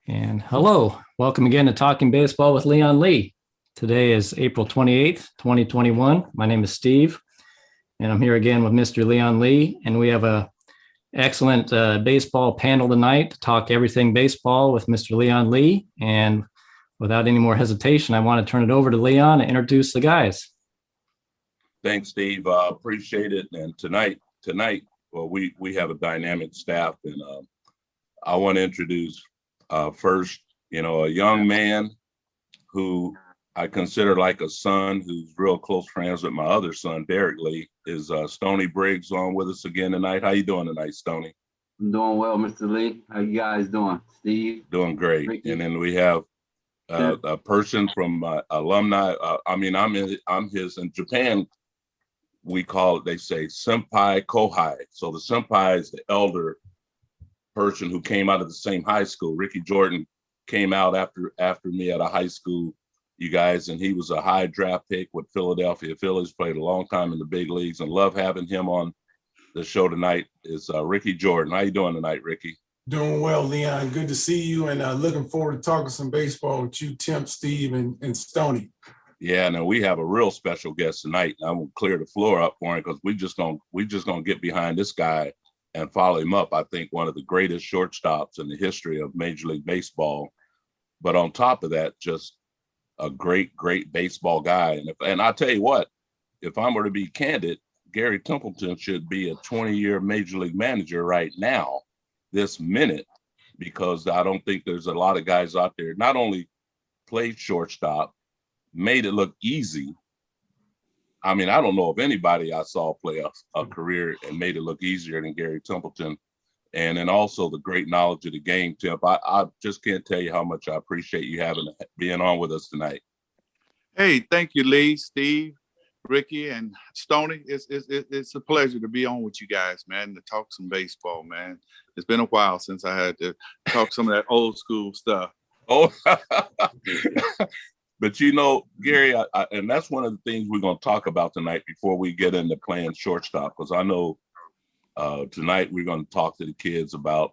And hello, welcome again to Talking Baseball with Leon Lee. Today is April 28th, 2021. My name is Steve, and I'm here again with Mr. Leon Lee, and we have a excellent baseball panel tonight to talk everything baseball with Mr. Leon Lee. And without any more hesitation, I want to turn it over to Leon and introduce the guys. Thanks, Steve. Appreciate it. And tonight, well, we have a dynamic staff, and I want to introduce first, a young man who I consider like a son, who's real close friends with my other son, Derek Lee, is Stoney Briggs on with us again tonight. How you doing tonight, Stoney? I'm doing well, Mr. Lee. How you guys doing? Steve? Doing great. Ricky. And then we have a person from alumni. I'm his, in Japan, we call it, they say senpai kohai. So the senpai is the elder person who came out of the same high school. Ricky Jordan came out after me at a high school, you guys, and he was a high draft pick with Philadelphia Phillies, played a long time in the big leagues, and love having him on the show tonight is Ricky Jordan. How you doing tonight, Ricky? Doing well, Leon. Good to see you, and looking forward to talking some baseball with you, Tim, Steve, and Stoney. Yeah, no, we have a real special guest tonight. I'm gonna clear the floor up for him because we just gonna get behind this guy and follow him up. I think one of the greatest shortstops in the history of Major League Baseball. But on top of that, just a great baseball guy. And I'll tell you what, if I were to be candid, Garry Templeton should be a 20-year Major League manager right now, this minute, because I don't think there's a lot of guys out there not only played shortstop, made it look easy. I mean, I don't know if anybody I saw play a career and made it look easier than Garry Templeton. And then also the great knowledge of the game, Tip. I just can't tell you how much I appreciate you being on with us tonight. Hey, thank you, Lee, Steve, Ricky, and Stoney. It's a pleasure to be on with you guys, man, to talk some baseball, man. It's been a while since I had to talk some of that old school stuff. Oh, but Garry, and that's one of the things we're going to talk about tonight before we get into playing shortstop, because I know tonight we're going to talk to the kids about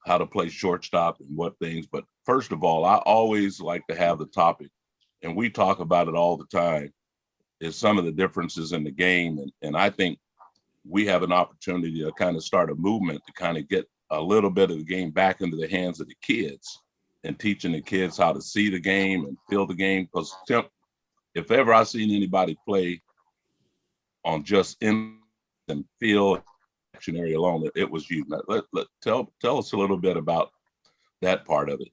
how to play shortstop and what things. But first of all, I always like to have the topic, and we talk about it all the time, is some of the differences in the game. And I think we have an opportunity to kind of start a movement to kind of get a little bit of the game back into the hands of the kids and teaching the kids how to see the game and feel the game. Because Tim, if ever I seen anybody play on just in and feel action area alone, it was you. Tell us a little bit about that part of it.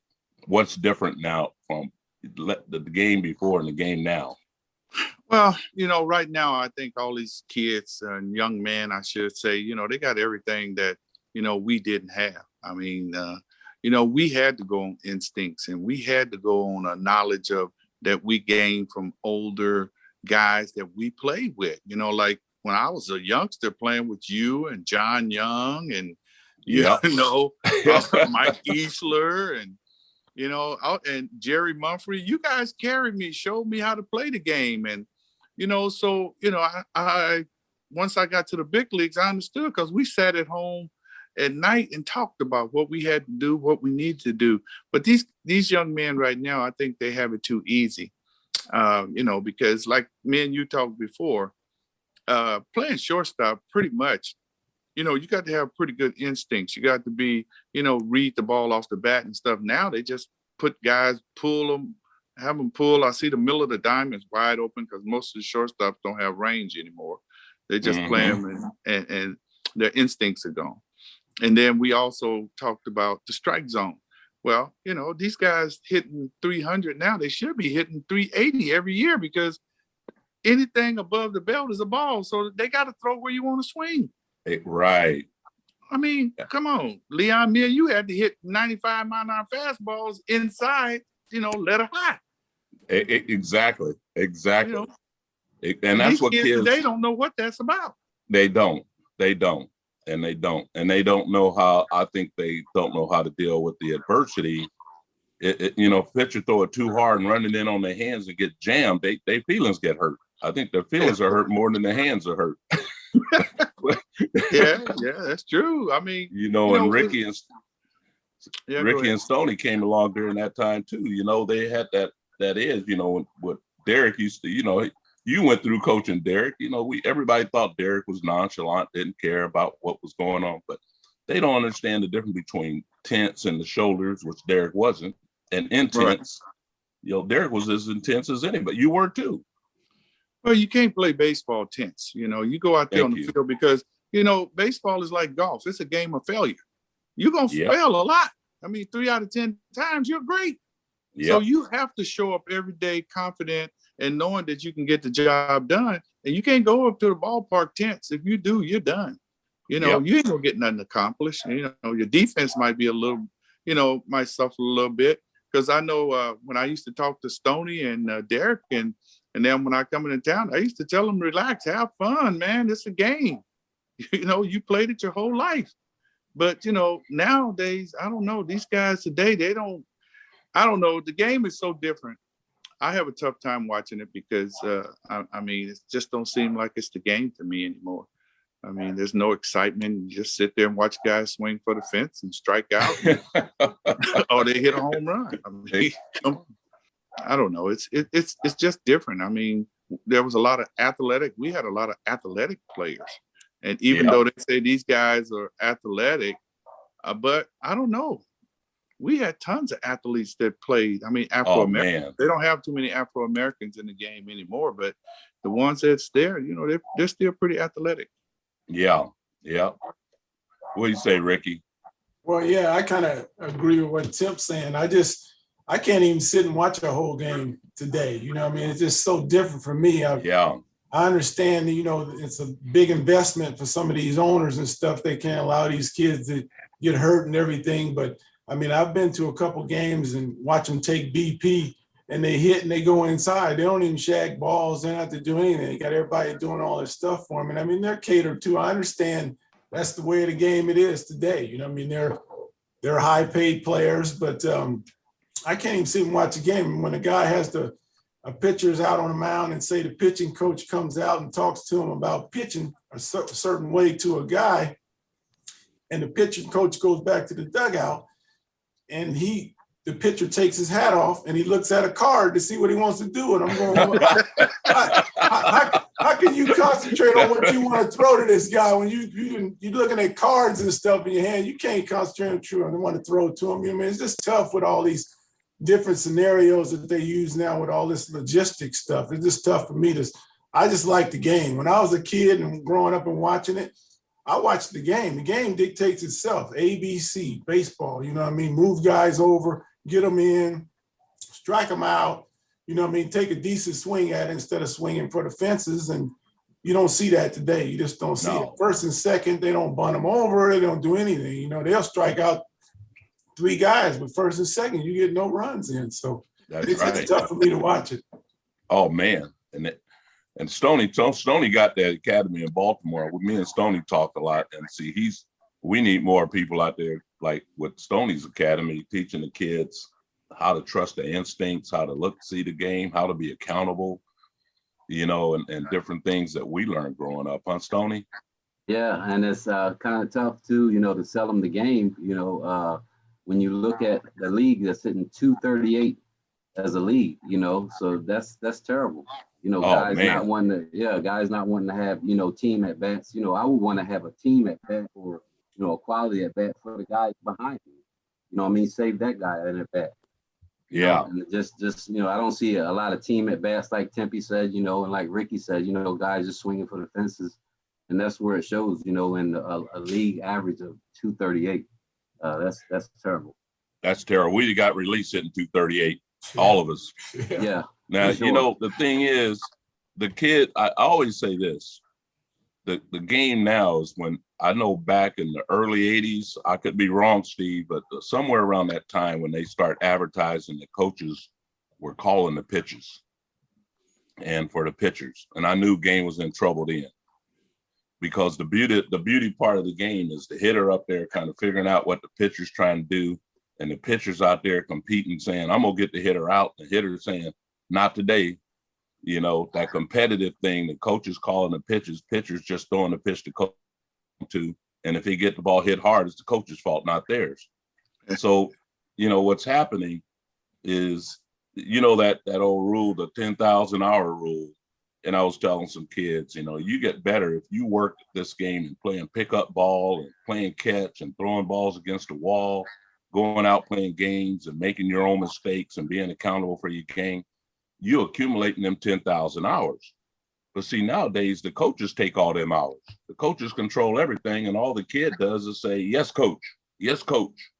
What's different now from the game before and the game now? Well, right now, I think all these kids and young men, I should say, they got everything that, we didn't have. I mean, we had to go on instincts, and we had to go on a knowledge of that we gained from older guys that we played with, like when I was a youngster playing with you and John Young and, Yep. Mike Easler and, and Jerry Mumphrey. You guys carried me, showed me how to play the game. And, I once I got to the big leagues, I understood because we sat at home at night and talked about what we had to do, what we needed to do. But these young men right now, I think they have it too easy, because like me and you talked before, playing shortstop pretty much, you got to have pretty good instincts. You got to be, read the ball off the bat and stuff. Now they just put guys, pull them, have them pull. I see the middle of the diamond's wide open because most of the shortstops don't have range anymore. They just play them and their instincts are gone. And then we also talked about the strike zone. Well, these guys hitting 300 now, they should be hitting 380 every year because anything above the belt is a ball. So they got to throw where you want to swing. Right. I mean, come on, Leon, you had to hit 95-mile-an-hour fastballs inside, let her high. Exactly. And that's these what kids they don't know what that's about. They don't know how. I think they don't know how to deal with the adversity. Pitcher throw it too hard and running in on their hands and get jammed, they feelings get hurt. I think their feelings are hurt more than their hands are hurt. yeah, that's true. I mean, and Ricky and Yeah, go Ricky ahead. and Stoney came along during that time too. You know, they had that edge. You know, what Derek used to. You know, you went through coaching Derek. You know, everybody thought Derek was nonchalant, didn't care about what was going on, but they don't understand the difference between tense and the shoulders, which Derek wasn't, and intense. Right. You know, Derek was as intense as anybody. You were too. Well, you can't play baseball tense. You know, you go out there on the field because, you know, baseball is like golf. It's a game of failure. You're going to fail a lot. I mean, 3 out of 10 times, you're great. Yep. So you have to show up every day confident and knowing that you can get the job done. And you can't go up to the ballpark tense. If you do, you're done. You know, you ain't going to get nothing accomplished. You know, your defense might be a little, you know, might suffer a little bit. Because I know when I used to talk to Stoney and Derek and then when I come into town, I used to tell them, relax, have fun, man. It's a game. You know, you played it your whole life. But, you know, nowadays, I don't know. These guys today, I don't know. The game is so different. I have a tough time watching it because, I mean, it just don't seem like it's the game to me anymore. I mean, there's no excitement. You just sit there and watch guys swing for the fence and strike out. Or they hit a home run. I mean, I don't know. It's just different. I mean, there was a lot of we had a lot of athletic players. And even though they say these guys are athletic, but I don't know. We had tons of athletes that played. I mean, Afro-Americans. They don't have too many Afro-Americans in the game anymore, but the ones that's there, you know, they're still pretty athletic. Yeah. What do you say, Ricky? Well, yeah, I kind of agree with what Tim's saying. I can't even sit and watch a whole game today. You know what I mean? It's just so different for me. I understand, you know, it's a big investment for some of these owners and stuff. They can't allow these kids to get hurt and everything. But, I mean, I've been to a couple games and watch them take BP and they hit and they go inside. They don't even shag balls. They don't have to do anything. They got everybody doing all this stuff for them. And, I mean, they're catered to. I understand that's the way of the game it is today. You know what I mean? They're high-paid players, but I can't even sit and watch a game. When a guy has a pitcher's out on the mound and say the pitching coach comes out and talks to him about pitching a certain way to a guy, and the pitching coach goes back to the dugout, and the pitcher takes his hat off and he looks at a card to see what he wants to do. And I'm going, how can you concentrate on what you want to throw to this guy when you're looking at cards and stuff in your hand? You can't concentrate on what you want to throw to him. I mean, it's just tough with all these different scenarios that they use now with all this logistics stuff. It's just tough for me I just like the game. When I was a kid and growing up and watching it, I watched the game. The game dictates itself. ABC, baseball, you know what I mean? Move guys over, get them in, strike them out, you know what I mean? Take a decent swing at it instead of swinging for the fences. And you don't see that today. You just don't see it. First and second, they don't bunt them over. They don't do anything. You know, they'll strike out 3 guys, but first and second, you get no runs in. So it's tough for me to watch it. Oh, man. And Stoney got that academy in Baltimore. Me and Stoney talked a lot. And see, we need more people out there like with Stoney's academy, teaching the kids how to trust their instincts, how to see the game, how to be accountable, you know, and different things that we learned growing up, huh, Stoney? Yeah, and it's kind of tough too, you know, to sell them the game. You know, when you look at the league that's hitting 238 as a league, you know, so that's terrible. You know, guys not wanting to have, you know, team at bats. You know, I would want to have a team at bat or, you know, a quality at bat for the guys behind me. You know what I mean? Save that guy at bat. Yeah. And just, you know, I don't see a lot of team at bats like Tempe said, you know, and like Ricky said, you know, guys just swinging for the fences. And that's where it shows, you know, in a league average of 238. That's terrible. That's terrible. We got released in 238, all of us. Yeah. Now, you know, the thing is, the kid, I always say this, the game now is when, I know back in the early 80s, I could be wrong, Steve, but somewhere around that time when they start advertising, the coaches were calling the pitches and for the pitchers. And I knew game was in trouble then. Because the beauty part of the game is the hitter up there kind of figuring out what the pitcher's trying to do, and the pitcher's out there competing, saying, I'm going to get the hitter out. The hitter saying, not today. You know, that competitive thing, the coaches calling the pitches just throwing the pitch to coach to, and if he get the ball hit hard, it's the coach's fault, not theirs. So, what's happening is, that old rule, the 10,000 hour rule. And I was telling some kids, you get better if you work this game and playing pickup ball and playing catch and throwing balls against the wall, going out playing games and making your own mistakes and being accountable for your game. You accumulating them 10,000 hours. But see, nowadays, the coaches take all them hours. The coaches control everything. And all the kid does is say, yes, coach. Yes, coach.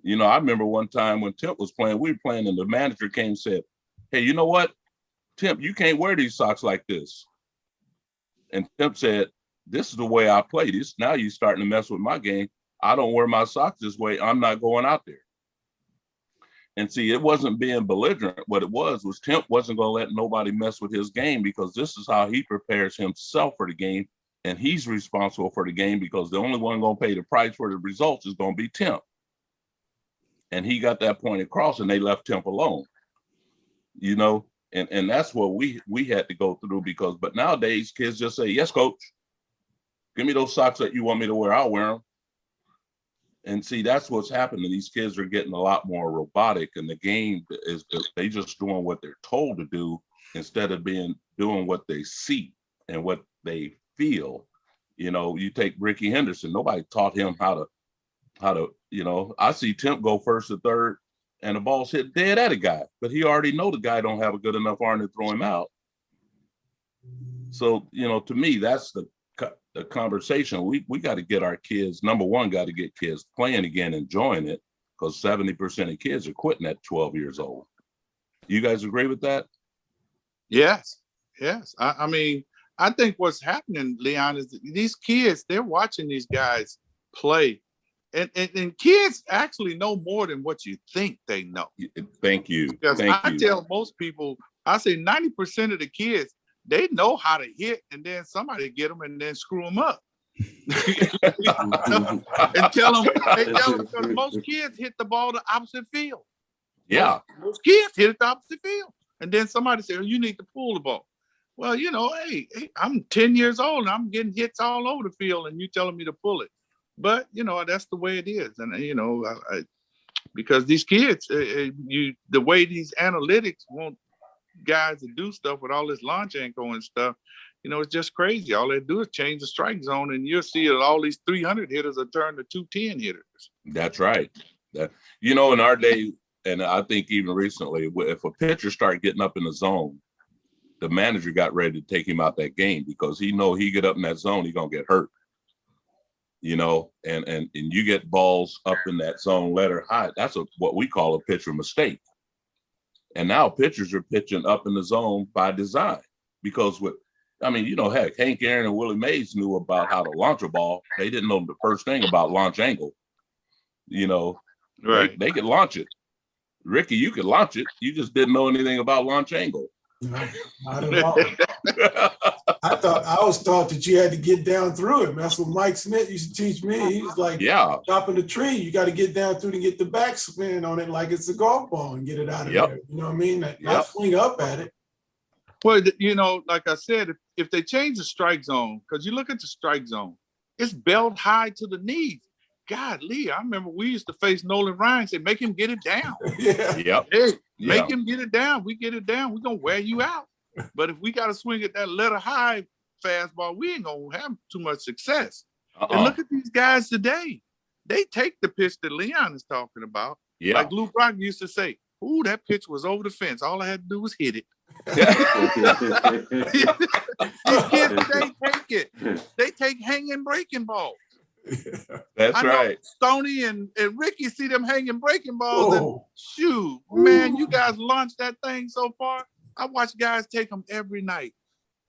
I remember one time when Temp was playing, we were playing, and the manager came and said, hey, you know what? Temp, you can't wear these socks like this. And Temp said, this is the way I play this. Now you're starting to mess with my game. I don't wear my socks this way. I'm not going out there. And see, it wasn't being belligerent. What it was Temp wasn't going to let nobody mess with his game, because this is how he prepares himself for the game. And he's responsible for the game, because the only one going to pay the price for the results is going to be Temp. And he got that point across, and they left Temp alone, and that's what we had to go through, but nowadays kids just say, yes, coach, give me those socks that you want me to wear, I'll wear them. And see, that's what's happening. These kids are getting a lot more robotic, and the game is they just doing what they're told to do instead of doing what they see and what they feel. You take Ricky Henderson, nobody taught him how to, I see Temp go first to third and the ball's hit dead at a guy, but he already know the guy don't have a good enough arm to throw him out. So, to me, that's the conversation. We got to get our kids, number one, got to get kids playing again, enjoying it, because 70% of kids are quitting at 12 years old. You guys agree with that? Yes. I mean, I think what's happening, Leon, is these kids, they're watching these guys play. And kids actually know more than what you think they know. Thank you. Because I tell most people, I say 90% of the kids, they know how to hit, and then somebody get them and then screw them up. And tell them, because most kids hit the ball the opposite field. Yeah. Most kids hit it the opposite field. And then somebody says, you need to pull the ball. Well, hey, I'm 10 years old and I'm getting hits all over the field, and you telling me to pull it. But, that's the way it is. And, because these kids, the way these analytics want guys to do stuff with all this launch angle and stuff, it's just crazy. All they do is change the strike zone, and you'll see that all these 300 hitters are turned to 210 hitters. That's right. In our day, and I think even recently, if a pitcher started getting up in the zone, the manager got ready to take him out that game, because he get up in that zone, he's going to get hurt. And you get balls up in that zone letter high. That's what we call a pitcher mistake. And now pitchers are pitching up in the zone by design, because heck, Hank Aaron and Willie Mays knew about how to launch a ball. They didn't know the first thing about launch angle. Right. They could launch it. Ricky, you could launch it. You just didn't know anything about launch angle. No, not at all. I always thought that you had to get down through it. That's what Mike Smith used to teach me. He's like, chopping the tree. You got to get down through to get the backspin on it like it's a golf ball and get it out of there. You know what I mean? Not swing up at it. Well, like I said, if they change the strike zone, because you look at the strike zone, it's belt high to the knees. God, Lee, I remember we used to face Nolan Ryan and say, make him get it down. Make him get it down. We get it down, we're going to wear you out. But if we got to swing at that letter high fastball, we ain't going to have too much success. And look at these guys today. They take the pitch that Leon is talking about. Like Lou Brock used to say, ooh, that pitch was over the fence. All I had to do was hit it. These kids, they take it. They take hanging breaking balls. That's right. Stoney and Ricky see them hanging breaking balls, and shoot, man, you guys launched that thing so far. I watch guys take them every night.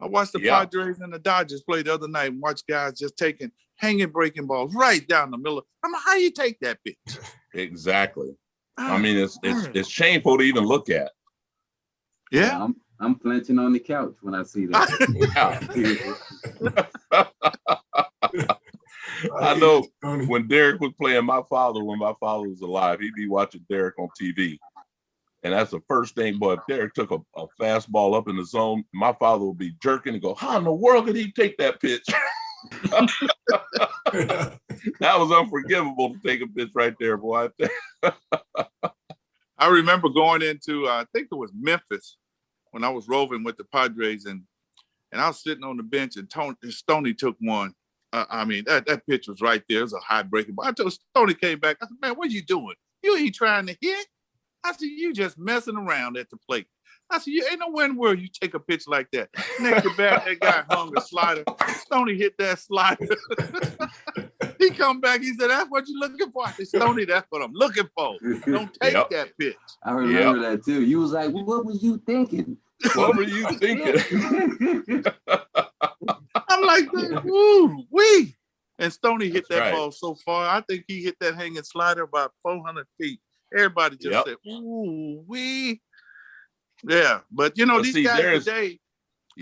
I watched the Padres and the Dodgers play the other night and watch guys just taking hanging breaking balls right down the middle. How you take that pitch? Exactly. I mean, it's shameful to even look at. Yeah, I'm flinching on the couch when I see that. I know when Derek was playing, when my father was alive, he'd be watching Derek on TV. And that's the first thing, boy, if Derek took a fastball up in the zone, my father would be jerking and go, how in the world could he take that pitch? That was unforgivable to take a pitch right there, boy. I remember going into, I think it was Memphis when I was roving with the Padres, and I was sitting on the bench, and Stoney took one. I mean, that pitch was right there. It was a high breaking ball. I told Stoney came back. I said, man, what are you doing? You ain't trying to hit. I said, you just messing around at the plate. I said, you ain't nowhere in the world you take a pitch like that. Next to bat, that guy hung a slider. Stoney hit that slider. He come back. He said, that's what you looking for. I said, Stoney, that's what I'm looking for. Don't take that pitch. I remember that too. You was like, what was you thinking? What were you thinking? I'm like, ooh, wee. And Stoney hit that right. ball so far. I think he hit that hanging slider about 400 feet. Everybody just said, ooh, wee. Yeah, but these guys today,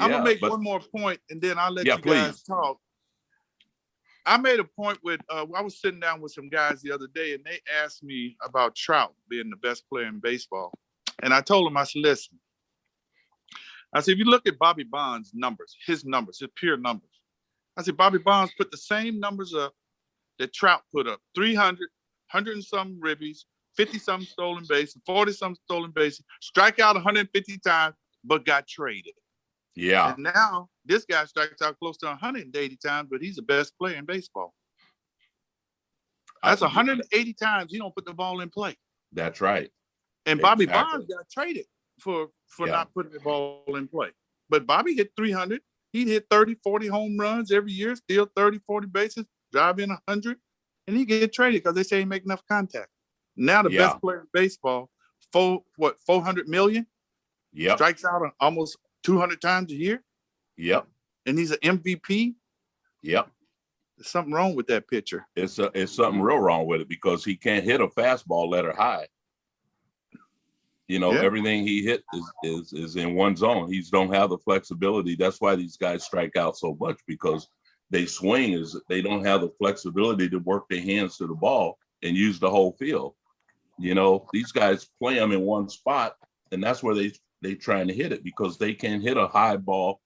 I'm going to make one more point, and then I'll let you guys talk. I made a point with, I was sitting down with some guys the other day, and they asked me about Trout being the best player in baseball. And I told them, I said, listen, I said, if you look at Bobby Bonds' numbers, his pure numbers, I said, Bobby Bonds put the same numbers up that Trout put up, 300, 100 and some ribbies, 50-something stolen bases, 40-something stolen bases, strike out 150 times, but got traded. Yeah. And now this guy strikes out close to 180 times, but he's the best player in baseball. That's 180 times he don't put the ball in play. That's right. And Bobby Bonds got traded for not putting the ball in play. But Bobby hit 300. He'd hit 30, 40 home runs every year, steal 30, 40 bases, drive in 100, and he get traded because they say he make enough contact. Now the best player in baseball, 400 million? Yep. Strikes out almost 200 times a year? Yep. And he's an MVP? Yep. There's something wrong with that pitcher. It's something real wrong with it because he can't hit a fastball let her high. Everything he hit is in one zone. He don't have the flexibility. That's why these guys strike out so much, because they they don't have the flexibility to work their hands to the ball and use the whole field. These guys play them in one spot, and that's where they trying to hit it, because they can't hit a high ball,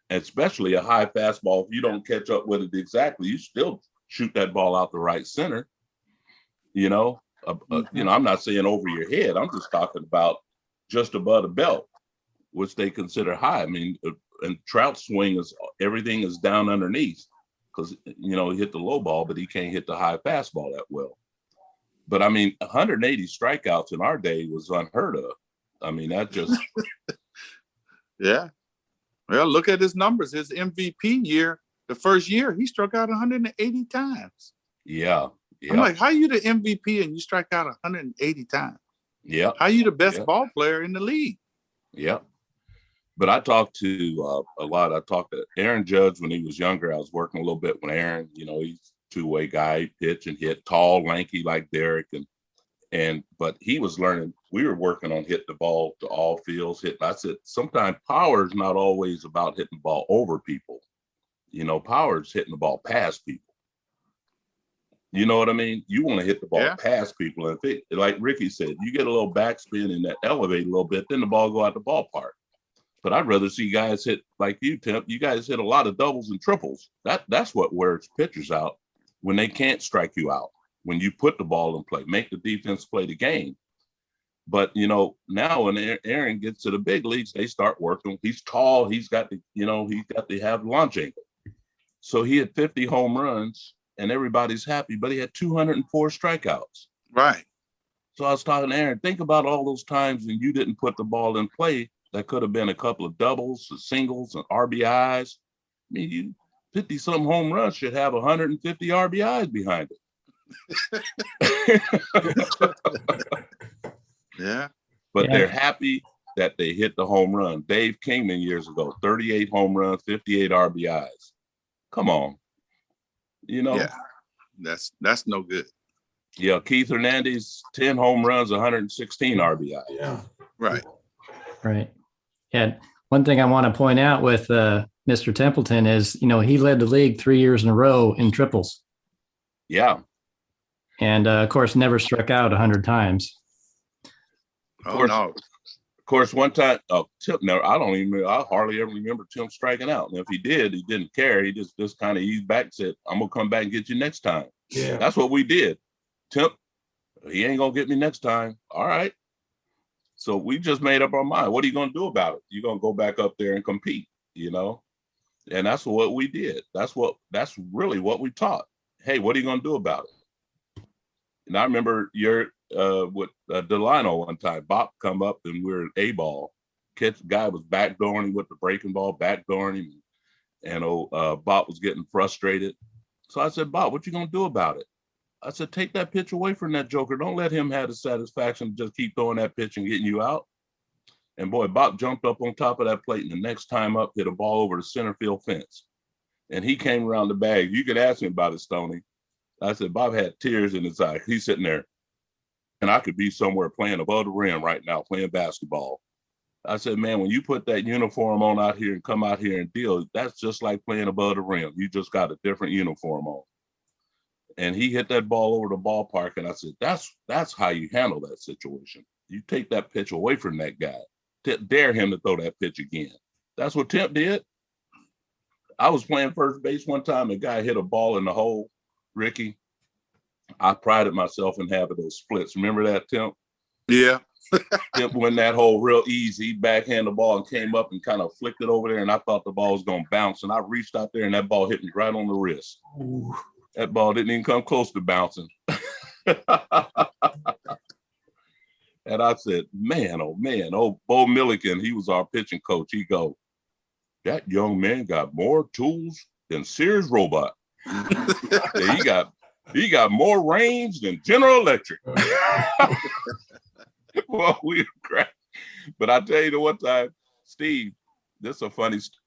especially a high fastball. If you don't catch up with it exactly, you still shoot that ball out the right center. I'm not saying over your head. I'm just talking about just above the belt, which they consider high. I mean, and Trout's swing is everything is down underneath, because he hit the low ball, but he can't hit the high fastball that well. But I mean, 180 strikeouts in our day was unheard of. I mean, that just yeah. Well, look at his numbers. His MVP year, the first year, he struck out 180 times. Yeah. I'm like, how you the MVP and you strike out 180 times? Yeah. How you the best ball player in the league? Yeah. But I talked to a lot. I talked to Aaron Judge when he was younger. I was working a little bit with Aaron. He's a two-way guy, pitch and hit, tall, lanky like Derek, but he was learning. We were working on hitting the ball to all fields. I said, sometimes power is not always about hitting the ball over people. Power is hitting the ball past people. You know what I mean? You want to hit the ball past people. And if like Ricky said, you get a little backspin and that elevate a little bit, then the ball go out the ballpark. But I'd rather see guys hit like you, Tim. You guys hit a lot of doubles and triples. That's what wears pitchers out when they can't strike you out. When you put the ball in play, make the defense play the game. But now when Aaron gets to the big leagues, they start working. He's tall. He's got to have launch angle. So he had 50 home runs. And everybody's happy, but he had 204 strikeouts. Right. So I was talking to Aaron, think about all those times when you didn't put the ball in play. That could have been a couple of doubles, singles, and RBIs. I mean, 50-some home runs should have 150 RBIs behind it. Yeah. But they're happy that they hit the home run. Dave Kingman years ago, 38 home runs, 58 RBIs. Come on. Yeah, that's no good. Yeah, Keith Hernandez, 10 home runs, 116 RBI. Yeah. Right. Yeah. One thing I want to point out with Mr. Templeton is, he led the league 3 years in a row in triples. Yeah. And of course, never struck out 100 times. Oh, no. Of course, one time, Tim, I hardly ever remember Tim striking out. And if he did, he didn't care. He just kind of eased back and said, I'm going to come back and get you next time. Yeah. That's what we did. Tim, he ain't going to get me next time. All right. So we just made up our mind. What are you going to do about it? You're going to go back up there and compete, And that's what we did. That's really what we taught. Hey, what are you going to do about it? And I remember with Delano one time, Bob come up and we were in A-ball. Guy was backdooring him with the breaking ball, backdooring him. And Bob was getting frustrated. So I said, Bob, what you going to do about it? I said, take that pitch away from that joker. Don't let him have the satisfaction to just keep throwing that pitch and getting you out. And boy, Bob jumped up on top of that plate and the next time up hit a ball over the center field fence. And he came around the bag. You could ask him about it, Stoney. I said, Bob had tears in his eyes. He's sitting there. And I could be somewhere playing above the rim right now, playing basketball. I said, man, when you put that uniform on out here and come out here and deal, that's just like playing above the rim. You just got a different uniform on. And he hit that ball over the ballpark. And I said, that's how you handle that situation. You take that pitch away from that guy. Dare him to throw that pitch again. That's what Temp did. I was playing first base one time. A guy hit a ball in the hole, Ricky. I prided myself in having those splits. Remember that, Temp? Yeah. Temp went that hole real easy, backhand the ball and came up and kind of flicked it over there. And I thought the ball was going to bounce. And I reached out there and that ball hit me right on the wrist. Ooh. That ball didn't even come close to bouncing. And I said, man, old Bo Milliken, he was our pitching coach. He go, that young man got more tools than Sears Robot. Yeah, he got more range than General Electric. Well, we were cracked. But I tell you the one time, Steve, this is a funny story.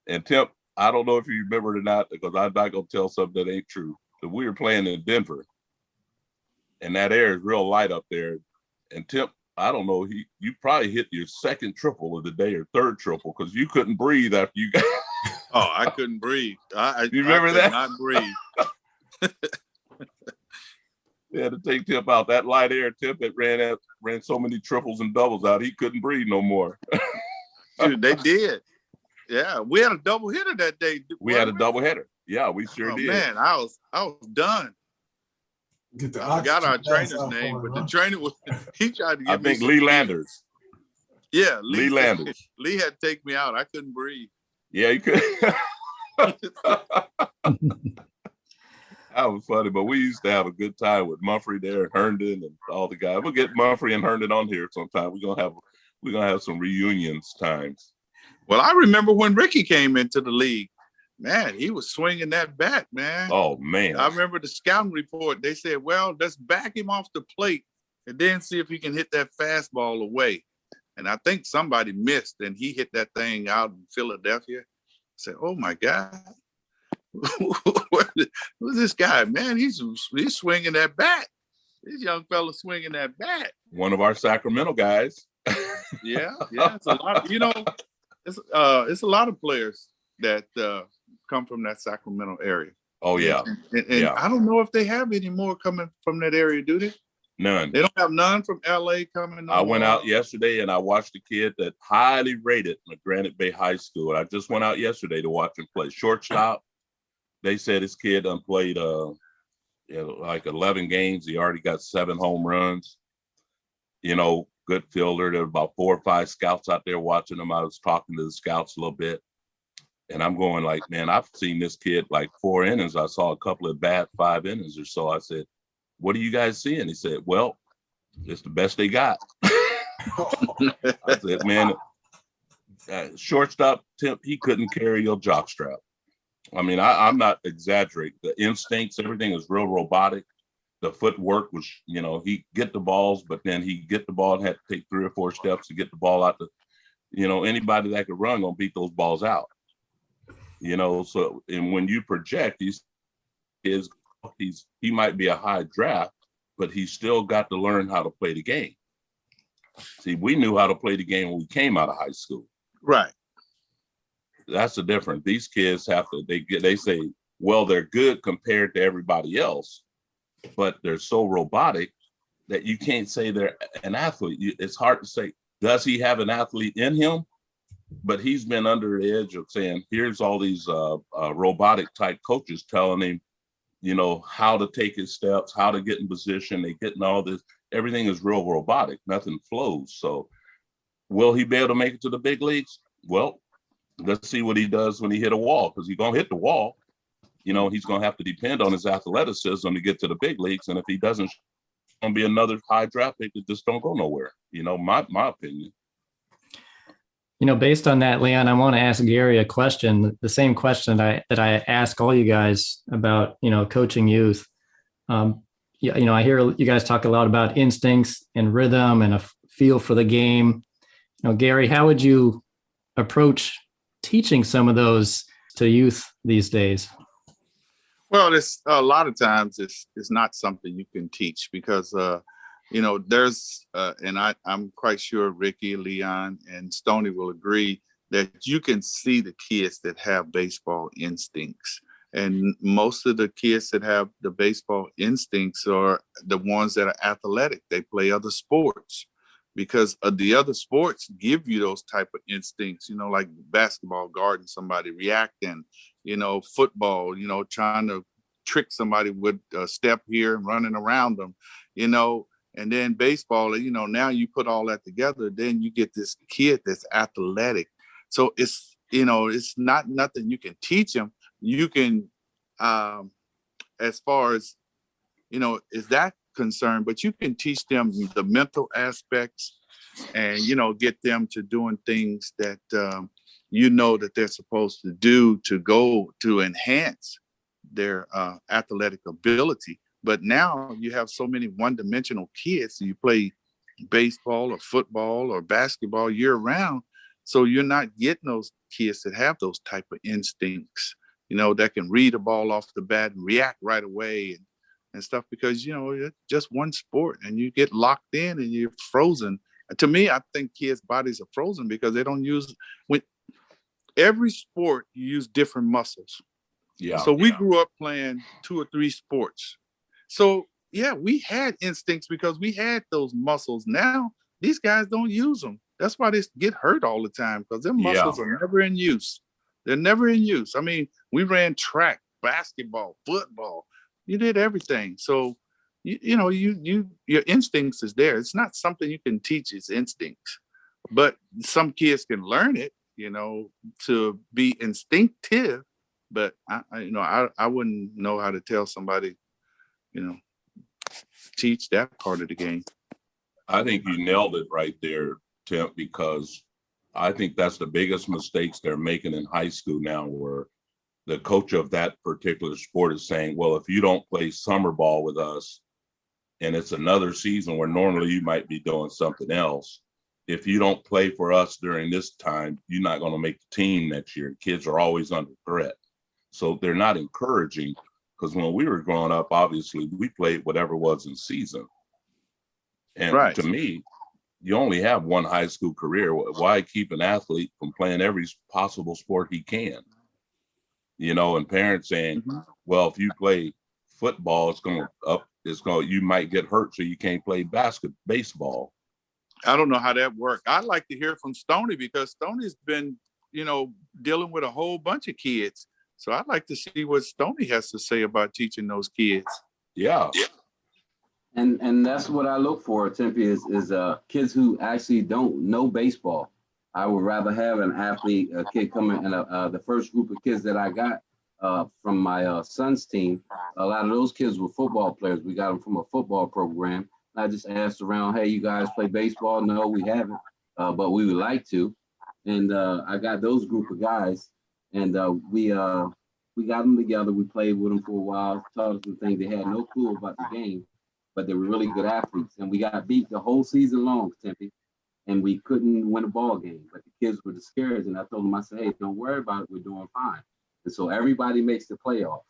And Temp, I don't know if you remember it or not, because I'm not going to tell something that ain't true. But we were playing in Denver, and that air is real light up there. And Temp, I don't know, you probably hit your second triple of the day or third triple because you couldn't breathe after you got. Oh, I couldn't breathe. You remember that? Not breathe. They had to take Temp out. That light air, Temp, that ran so many triples and doubles out, he couldn't breathe no more. Dude, they did. Yeah, we had a double hitter that day. We had a double hitter. Yeah, we sure did. Man, I was done. I got our trainer's name, but the trainer he tried to get me. I think Lee Landers. Yeah, Lee Landers. Lee had to take me out. I couldn't breathe. Yeah, you could. That was funny, but we used to have a good time with Mumphrey there and Herndon and all the guys. We'll get Mumphrey and Herndon on here sometime. We're gonna have some reunions times. Well, I remember when Ricky came into the league. Man, he was swinging that bat, man. Oh, man. I remember the scouting report. They said, well, let's back him off the plate and then see if he can hit that fastball away. And I think somebody missed, and he hit that thing out in Philadelphia. I said, oh, my God. Who's this guy? Man, he's swinging that bat. This young fella swinging that bat. One of our Sacramento guys. Yeah. It's a lot. It's a lot of players that come from that Sacramento area. Oh, yeah. And I don't know if they have any more coming from that area, do they? None. They don't have none from LA coming. I went out yesterday and I watched a kid that highly rated in Granite Bay High School. I just went out yesterday to watch him play shortstop. They said his kid done played like 11 games. He already got 7 home runs. Good fielder. There were about 4 or 5 scouts out there watching him. I was talking to the scouts a little bit. And I'm going like, man, I've seen this kid like 4 innings. I saw a couple of bad 5 innings or so. I said, what are you guys seeing? He said, well, it's the best they got. I said, man, shortstop Temp, he couldn't carry your jockstrap. I mean, I'm not exaggerating. The instincts, everything is real robotic. The footwork was, he get the balls, but then he get the ball and had to take 3 or 4 steps to get the ball out. Anybody that could run gonna beat those balls out. So, and when you project, he might be a high draft, but he's still got to learn how to play the game. See, we knew how to play the game when we came out of high school. Right. That's the difference. These kids they say, well, they're good compared to everybody else, but they're so robotic that you can't say they're an athlete. It's hard to say, does he have an athlete in him? But he's been under the edge of saying, here's all these robotic type coaches telling him, you know, how to take his steps, how to get in position. They getting all this. Everything is real robotic. Nothing flows. So will he be able to make it to the big leagues? Well, let's see what he does when he hit a wall, because he's going to hit the wall. You know, he's going to have to depend on his athleticism to get to the big leagues. And if he doesn't, it's going to be another high draft pick that just don't go nowhere. You know, my opinion. You know, based on that, Leon, I want to ask Garry a question, the same question that I ask all you guys about, you know, coaching youth. You know, I hear you guys talk a lot about instincts and rhythm and a feel for the game. You know, Garry, how would you approach teaching some of those to youth these days? Well, it's a lot of times it's not something you can teach because you know, there's, and I'm quite sure Ricky, Leon, and Stoney will agree that you can see the kids that have baseball instincts. And most of the kids that have the baseball instincts are the ones that are athletic. They play other sports because the other sports give you those type of instincts, you know, like basketball, guarding somebody, reacting, you know, football, you know, trying to trick somebody with a step here and running around them, you know. And then baseball, you know, now you put all that together, then you get this kid that's athletic. So it's, you know, it's not nothing you can teach them. You can, as far as, you know, is that concerned, but you can teach them the mental aspects and, you know, get them to doing things that, you know, that they're supposed to do to go to enhance their athletic ability. But now you have so many one-dimensional kids. You play baseball or football or basketball year-round, so you're not getting those kids that have those type of instincts, you know, that can read a ball off the bat and react right away and stuff, because, you know, it's just one sport and you get locked in and you're frozen. To me, I think kids' bodies are frozen because they don't use, when every sport, you use different muscles. Yeah. So we grew up playing 2 or 3 sports. So, yeah, we had instincts because we had those muscles. Now, these guys don't use them. That's why they get hurt all the time, because their muscles are never in use. They're never in use. I mean, we ran track, basketball, football. You did everything. So, you know, your instincts is there. It's not something you can teach, it's instincts. But some kids can learn it, you know, to be instinctive. But, I wouldn't know how to tell somebody, you know, teach that part of the game. I think you nailed it right there, Tim, because I think that's the biggest mistakes they're making in high school now, where the coach of that particular sport is saying, well, if you don't play summer ball with us and it's another season where normally you might be doing something else, if you don't play for us during this time, you're not going to make the team next year. Kids are always under threat. So they're not encouraging. Because when we were growing up, obviously, we played whatever was in season. And to me, you only have one high school career. Why keep an athlete from playing every possible sport he can? You know, and parents saying, well, if you play football, you might get hurt, so you can't play baseball. I don't know how that worked. I'd like to hear from Stoney, because Stoney's been, you know, dealing with a whole bunch of kids. So I'd like to see what Stoney has to say about teaching those kids. Yeah. And that's what I look for, Tempe, is kids who actually don't know baseball. I would rather have an athlete, a kid coming, and the first group of kids that I got from my son's team, a lot of those kids were football players. We got them from a football program. I just asked around, hey, you guys play baseball? No, we haven't, but we would like to. And I got those group of guys. And we got them together. We played with them for a while, taught them some things. They had no clue about the game, but they were really good athletes. And we got beat the whole season long, Tempe, and we couldn't win a ball game. But the kids were discouraged, and I told them, I said, hey, don't worry about it. We're doing fine. And so everybody makes the playoffs.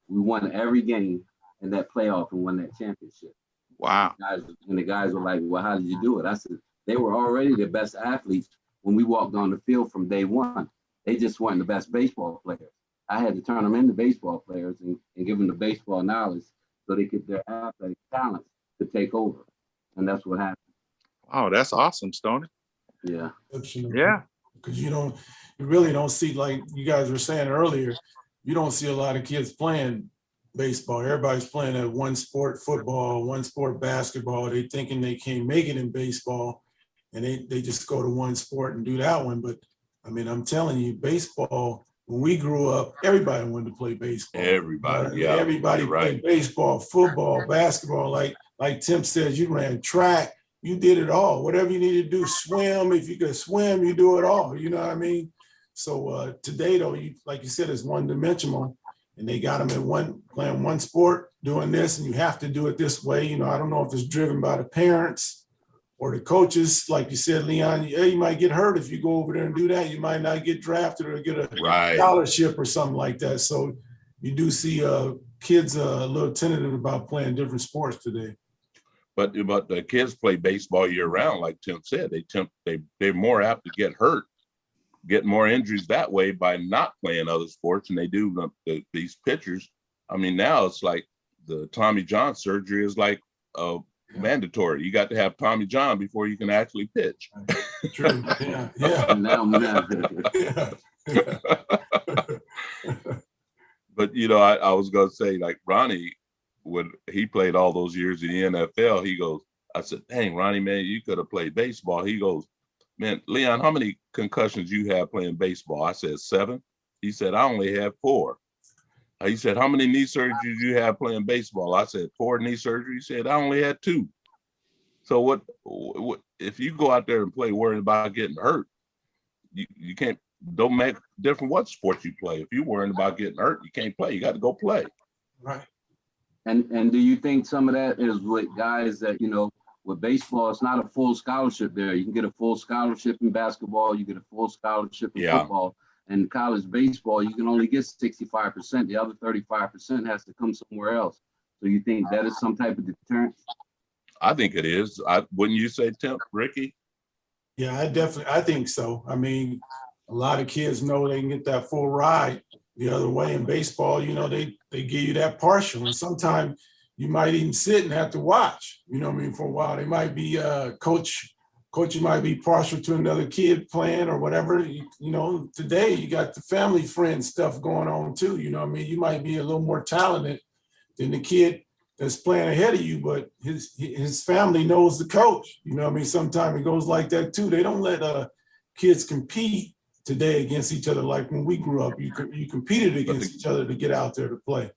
We won every game in that playoff and won that championship. Wow. And the guys were like, well, how did you do it? I said, they were already the best athletes when we walked on the field from day one. They just weren't the best baseball players. I had to turn them into baseball players and give them the baseball knowledge so they could, their athletic talents to take over. And that's what happened. Oh, that's awesome, Stoney. Yeah. Yeah. Because you really don't see, like you guys were saying earlier, you don't see a lot of kids playing baseball. Everybody's playing that one sport, football, one sport, basketball. They thinking they can't make it in baseball, and they just go to one sport and do that one. But I mean, I'm telling you, baseball, when we grew up, everybody wanted to play baseball. Everybody, yeah. Everybody played baseball, football, basketball. Like Tim says, you ran track, you did it all. Whatever you needed to do, swim. If you could swim, you do it all. You know what I mean? So today, though, like you said, it's one-dimensional, and they got them in playing one sport, doing this, and you have to do it this way. I don't know if it's driven by the parents or the coaches. Like you said, Leon, you might get hurt if you go over there and do that. You might not get drafted or get a scholarship or something like that. So you do see kids a little tentative about playing different sports today. But the kids play baseball year round, like Tim said. They're more apt to get hurt, get more injuries that way by not playing other sports than they do these pitchers. I mean, now it's like the Tommy John surgery is like mandatory. You got to have Tommy John before you can actually pitch. True. Yeah. But I was gonna say, like Ronnie, when he played all those years in the NFL, he goes, I said, dang, Ronnie, man, you could have played baseball. He goes, man, Leon, how many concussions you have playing baseball? I said 7. He said, I only have 4. He said, how many knee surgeries you have playing baseball? I said, 4 knee surgeries. He said, I only had 2. So what if you go out there and play worrying about getting hurt, you can't, don't make different what sport you play. If you're worrying about getting hurt, you can't play. You got to go play. Right. And do you think some of that is with guys that, with baseball, it's not a full scholarship there. You can get a full scholarship in basketball. You get a full scholarship in football. And college baseball, you can only get 65%. The other 35% has to come somewhere else. So you think that is some type of deterrent? I think it is. Wouldn't you say, Tim, Ricky? Yeah, I think so. I mean, a lot of kids know they can get that full ride the other way. In baseball, they give you that partial, and sometimes you might even sit and have to watch, for a while. They might be coach, you might be partial to another kid playing or whatever. Today you got the family friend stuff going on too. You might be a little more talented than the kid that's playing ahead of you, but his family knows the coach. Sometimes it goes like that too. They don't let kids compete today against each other like when we grew up. You competed against each other to get out there to play.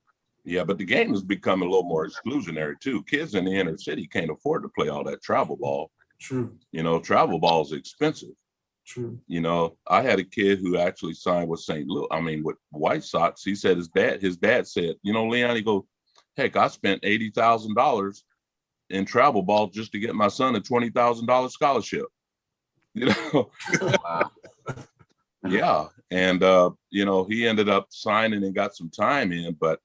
Yeah, but the game has become a little more exclusionary too. Kids in the inner city can't afford to play all that travel ball. True. Travel ball is expensive. True. I had a kid who actually signed with with White Sox. He said his dad said, Leon, he goes, heck, I spent $80,000 in travel ball just to get my son a $20,000 scholarship. Wow. Yeah. And, he ended up signing and got some time in. But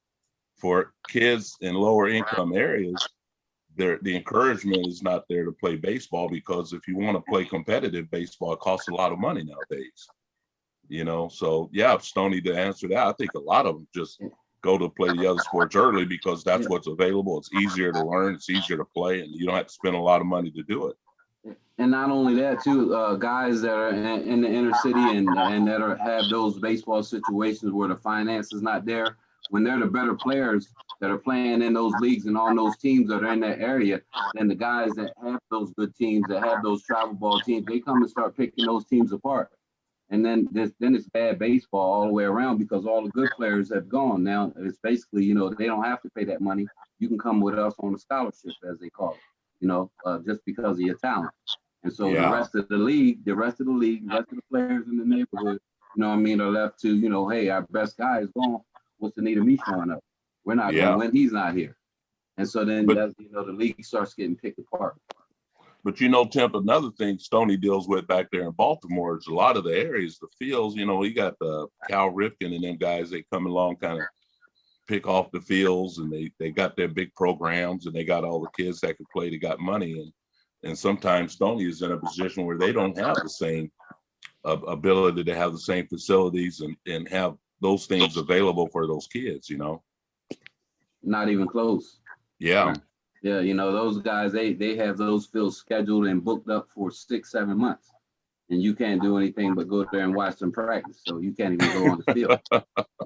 for kids in lower income areas, the encouragement is not there to play baseball, because if you want to play competitive baseball, it costs a lot of money nowadays. So yeah, Stoney, to answer that, I think a lot of them just go to play the other sports early because that's what's available. It's easier to learn, it's easier to play, and you don't have to spend a lot of money to do it. And not only that, too, guys that are in the inner city and that have those baseball situations where the finance is not there, when they're the better players that are playing in those leagues and on those teams that are in that area, then the guys that have those good teams, that have those travel ball teams, they come and start picking those teams apart. And then it's bad baseball all the way around, because all the good players have gone. Now it's basically, they don't have to pay that money. You can come with us on a scholarship, as they call it, just because of your talent. And so the rest of the players in the neighborhood, are left to, hey, our best guy is gone. What's the need of me showing up? We're not going to win. He's not here. And so then, the league starts getting picked apart. But Tim, another thing Stoney deals with back there in Baltimore is a lot of the areas, the fields, he got the Cal Ripken and them guys, they come along, kind of pick off the fields, and they got their big programs, and they got all the kids that can play, they got money. And sometimes Stoney is in a position where they don't have the same ability to have the same facilities and have those things available for those kids, Not even close. Yeah. Yeah, you know, those guys, they have those fields scheduled and booked up for 6-7 months. And you can't do anything but go there and watch them practice. So you can't even go on the field,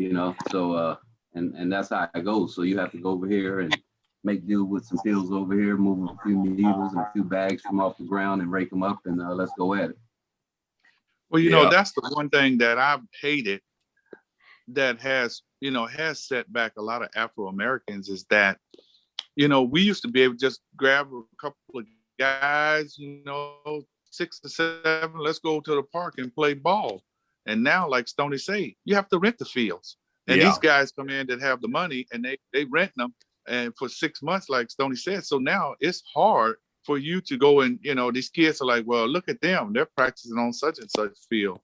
you know. So and that's how it goes. So you have to go over here and make deal with some fields over here, move a few needles and a few bags from off the ground and rake them up, and let's go at it. Well, you know, that's the one thing that I've hated that has set back a lot of Afro-Americans is that, you know, we used to be able to just grab a couple of guys, you know, 6 to 7, let's go to the park and play ball. And now, like Stoney say, you have to rent the fields. And these guys come in that have the money and they rent them and for 6 months, like Stoney said. So now it's hard for you to go and, you know, these kids are like, well, look at them. They're practicing on such and such field.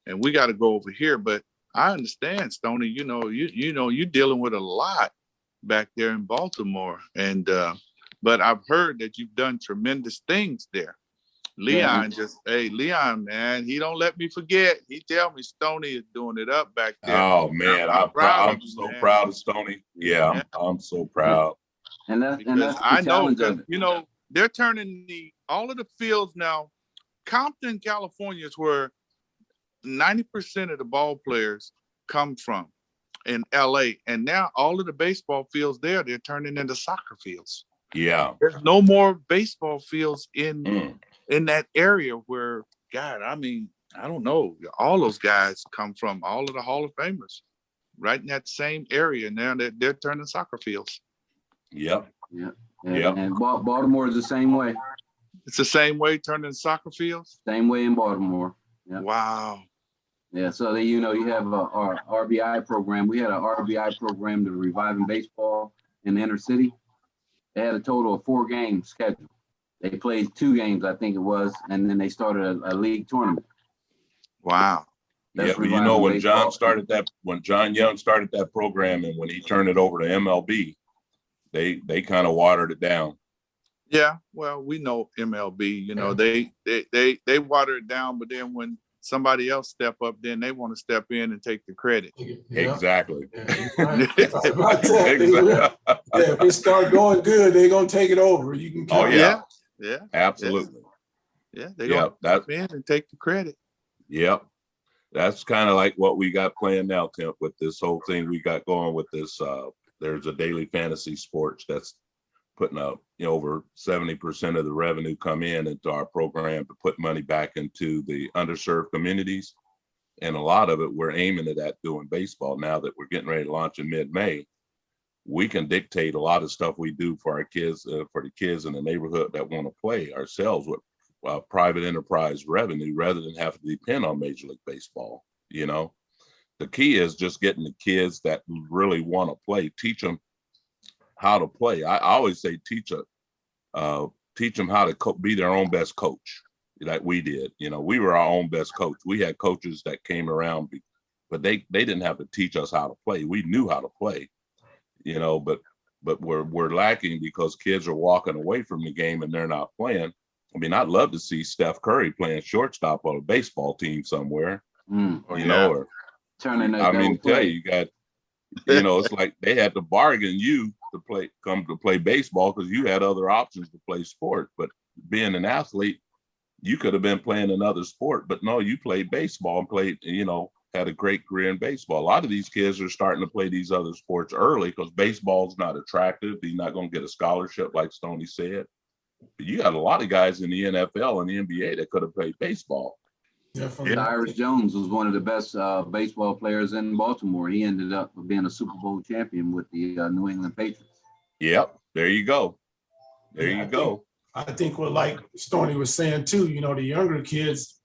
And we got to go over here. But I understand, Stoney, you know, you're dealing with a lot back there in Baltimore. And but I've heard that you've done tremendous things there. Leon Leon, man, he don't let me forget. He tell me Stoney is doing it up back there. Oh man, I'm so proud of Stoney. Yeah, I'm so proud. And that's I know, because you know they're turning all of the fields now. Compton, California is where 90% of the ball players come from in LA, and now all of the baseball fields they're turning into soccer fields. Yeah, there's no more baseball fields in that area where, God, I mean, I don't know. All those guys come from, all of the Hall of Famers, right in that same area. Now they're turning soccer fields. Yep. Yeah. And Baltimore is the same way. It's the same way, turning soccer fields? Same way in Baltimore. Yeah. Wow. Yeah, so you have our RBI program. We had an RBI program to reviving baseball in the inner city. They had a total of 4 games scheduled. They played 2 games, I think it was, and then they started a league tournament. Wow. Yeah, but you know, when John Young started that program, and when he turned it over to MLB, they kind of watered it down. Yeah, well, we know MLB. You know, they water it down, but then when somebody else step up, then they want to step in and take the credit. Yeah. Exactly. Yeah, if it start going good, they're gonna take it over. You can count. Yeah, absolutely. Yeah, they gonna step in and take the credit. Yep. That's kind of like what we got playing now, Tim, with this whole thing we got going with this. There's a daily fantasy sports that's putting up, over 70% of the revenue come into our program to put money back into the underserved communities. And a lot of it, we're aiming at doing baseball now that we're getting ready to launch in mid-May. We can dictate a lot of stuff we do for our kids, for the kids in the neighborhood that want to play ourselves with private enterprise revenue rather than have to depend on Major League Baseball. The key is just getting the kids that really want to play, teach them how to play. I always say teach them how to be their own best coach, like we did. We were our own best coach. We had coaches that came around, but they didn't have to teach us how to play. We knew how to play, but we're lacking because kids are walking away from the game and they're not playing. I mean, I'd love to see Steph Curry playing shortstop on a baseball team somewhere, or tell you got, it's like they had to bargain you to come to play baseball because you had other options to play sport. But being an athlete, you could have been playing another sport, but no, you played baseball and played, had a great career in baseball. A lot of these kids are starting to play these other sports early because baseball's not attractive. You're not going to get a scholarship, like Stoney said. But you got a lot of guys in the NFL and the NBA that could have played baseball. Definitely. Cyrus Jones was one of the best baseball players in Baltimore. He ended up being a Super Bowl champion with the New England Patriots. Yep. There you go. I think what, like Stoney was saying too, the younger kids,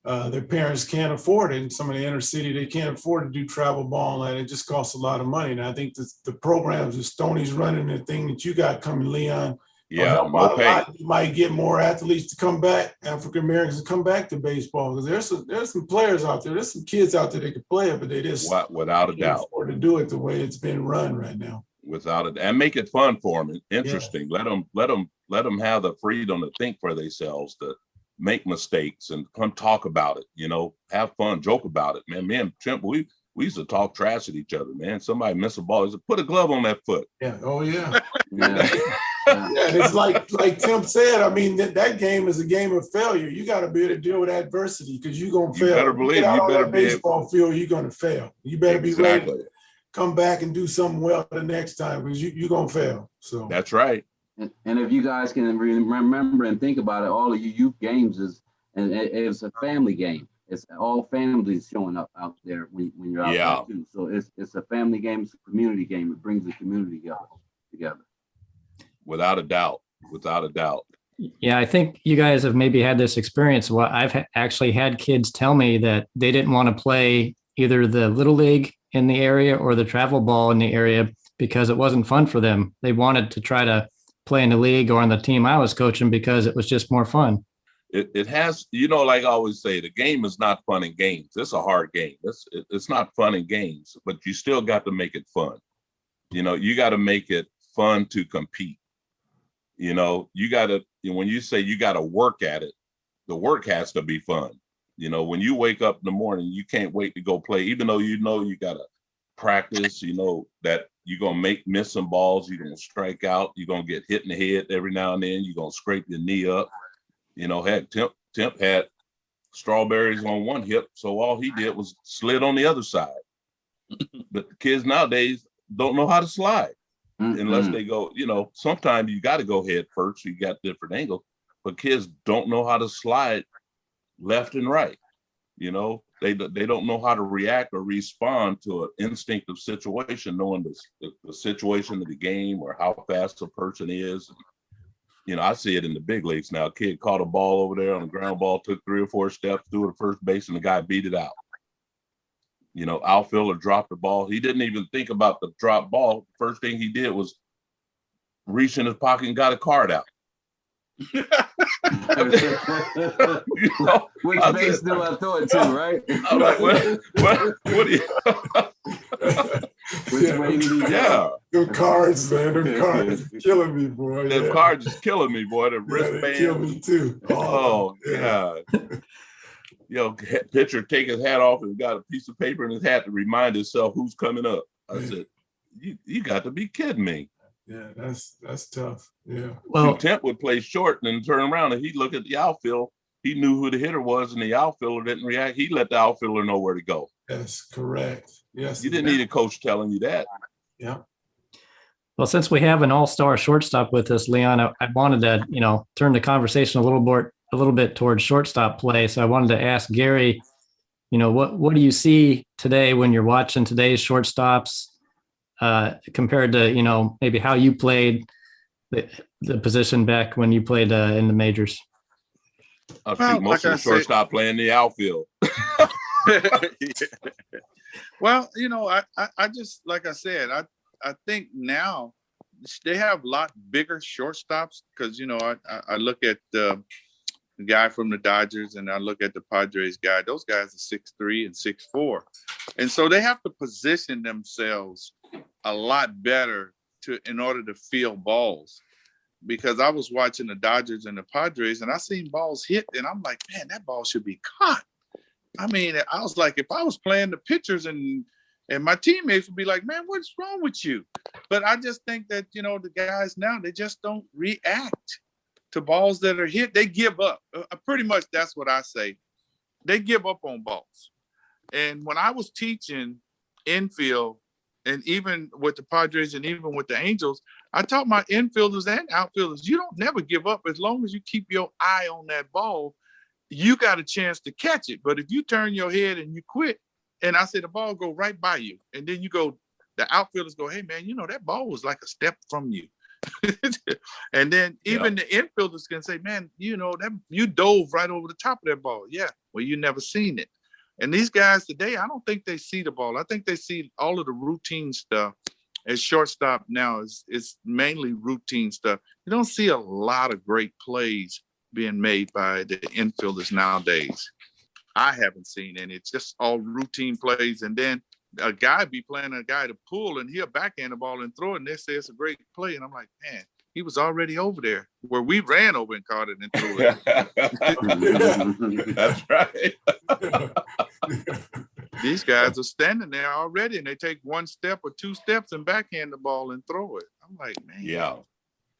their parents can't afford it. In some of the inner city, they can't afford to do travel ball, and it just costs a lot of money. And I think the programs that Stoney's running, the thing that you got coming, Leon, help out a lot. You might get more athletes to come back, African Americans to come back to baseball, because there's some players out there, there's some kids out there that can play it, but they just without a doubt afford to do it the way it's been run right now. Without it, and make it fun for them, interesting. Let them have the freedom to think for themselves, to make mistakes and come talk about it. Have fun, joke about it, man. Me and Trent, we used to talk trash at each other, man. Somebody miss a ball, he said, put a glove on that foot. Yeah. Oh yeah. and it's like Tim said. I mean, that game is a game of failure. You got to be able to deal with adversity because you're gonna fail. You better believe you better on that be baseball field. You're gonna fail. You better be ready exactly. to come back and do something well the next time because you're gonna fail. So That's right. And if you guys can remember and think about it, all of you youth games it's a family game. It's all families showing up out there when you're out there too. So it's a family game. It's a community game. It brings the community together. Without a doubt. Without a doubt. Yeah, I think you guys have maybe had this experience. Well, I've actually had kids tell me that they didn't want to play either the little league in the area or the travel ball in the area because it wasn't fun for them. They wanted to try to play in the league or on the team I was coaching because it was just more fun. It has, like I always say, the game is not fun in games. It's a hard game. It's not fun in games, but you still got to make it fun. You got to make it fun to compete. You got to, when you say you got to work at it, the work has to be fun. When you wake up in the morning, you can't wait to go play, even though you got to practice, that you're going to miss some balls, you're going to strike out, you're going to get hit in the head every now and then, you're going to scrape your knee up. Heck, Temp had strawberries on one hip, so all he did was slid on the other side. But the kids nowadays don't know how to slide unless they go, sometimes you got to go head first, so you got different angles, but kids don't know how to slide left and right. They don't know how to react or respond to an instinctive situation, knowing the situation of the game or how fast a person is. I see it in the big leagues now. A kid caught a ball over there on a ground ball, took 3 or 4 steps, threw it to first base, and the guy beat it out. Outfielder dropped the ball. He didn't even think about the drop ball. First thing he did was reach in his pocket and got a card out. Which base do I throw it to, right? I'm like, what do you? Them cards, man. Them cards are killing me, boy. Them cards is killing me, boy. The wristband. They kill me too. Oh, God. Pitcher take his hat off and got a piece of paper in his hat to remind himself who's coming up. I said, you got to be kidding me. Yeah, that's tough. Yeah. Well, Temp would play short and then turn around and he'd look at the outfield. He knew who the hitter was and the outfielder didn't react. He let the outfielder know where to go. That's correct. Yes. You didn't need a coach telling you that. Yeah. Well, since we have an all-star shortstop with us, Leon, I wanted to, turn the conversation a little bit towards shortstop play. So I wanted to ask Garry, what do you see today when you're watching today's shortstops compared to, maybe how you played the position back when you played in the majors? I think most of the shortstop playing the outfield. Well, I just, like I said, I think now they have a lot bigger shortstops because, I look at the guy from the Dodgers and I look at the Padres guy. Those guys are 6'3" and 6'4". And so they have to position themselves a lot better in order to field balls. Because I was watching the Dodgers and the Padres and I seen balls hit and I'm like, man, that ball should be caught. I mean, I was like, if I was playing the pitchers and my teammates would be like, man, what's wrong with you? But I just think that, the guys now, they just don't react to balls that are hit. They give up. Pretty much that's what I say. They give up on balls. And when I was teaching infield, and even with the Padres and even with the Angels, I taught my infielders and outfielders, you don't never give up. As long as you keep your eye on that ball, you got a chance to catch it. But if you turn your head and you quit, and I say the ball go right by you, and then the outfielders go, hey, man, that ball was like a step from you. And then even the infielders can say, man, that you dove right over the top of that ball. Yeah, well, you never seen it. And these guys today, I don't think they see the ball. I think they see all of the routine stuff. As shortstop now, it's mainly routine stuff. You don't see a lot of great plays being made by the infielders nowadays. I haven't seen any. It's just all routine plays. And then a guy be playing a guy to pull and he'll backhand the ball and throw it. And they say it's a great play. And I'm like, man, he was already over there where we ran over and caught it and threw it. That's right. These guys are standing there already and they take 1 step or 2 steps and backhand the ball and throw it. I'm like, man. Yeah.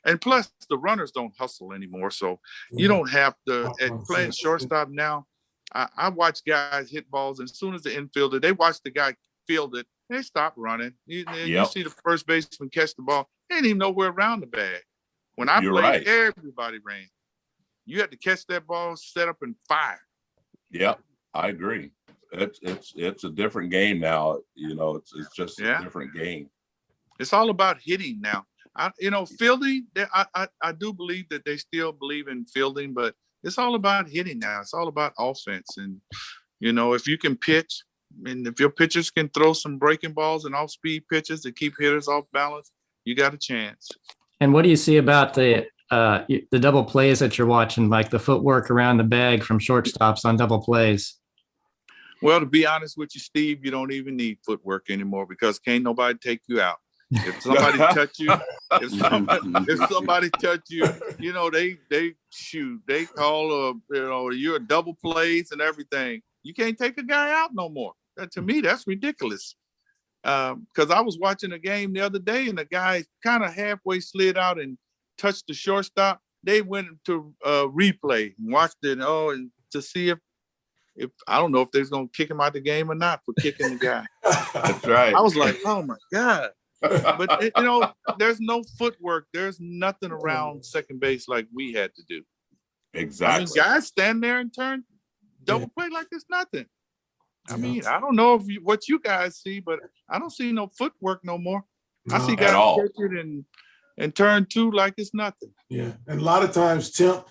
And plus, the runners don't hustle anymore, so you don't have to. At playing shortstop now, I watch guys hit balls, and as soon as the infielder, they watch the guy field it, they stop running. You see the first baseman catch the ball, they didn't even know where around the bag. When I played, everybody ran. You had to catch that ball, set up, and fire. Yep, I agree. It's a different game now. It's just a different game. It's all about hitting now. Fielding. I do believe that they still believe in fielding, but it's all about hitting now. It's all about offense, and if you can pitch, and if your pitchers can throw some breaking balls and off-speed pitches to keep hitters off balance, you got a chance. And what do you see about the double plays that you're watching, like the footwork around the bag from shortstops on double plays? Well, to be honest with you, Steve, you don't even need footwork anymore because can't nobody take you out. If somebody touch you, if somebody touch you, they shoot. They call you're a double plays and everything. You can't take a guy out no more. To me, that's ridiculous. Because I was watching a game the other day and the guy kind of halfway slid out and touched the shortstop. They went to replay and watched it and to see if I don't know if they're going to kick him out the game or not for kicking the guy. That's right. I was like, oh my God. But there's no footwork. There's nothing around second base like we had to do. Exactly. Guys stand there and turn double play like it's nothing. I mean, I don't know what you guys see, but I don't see no footwork no more. I see guys catch it and turn two like it's nothing. Yeah, and a lot of times, Tim,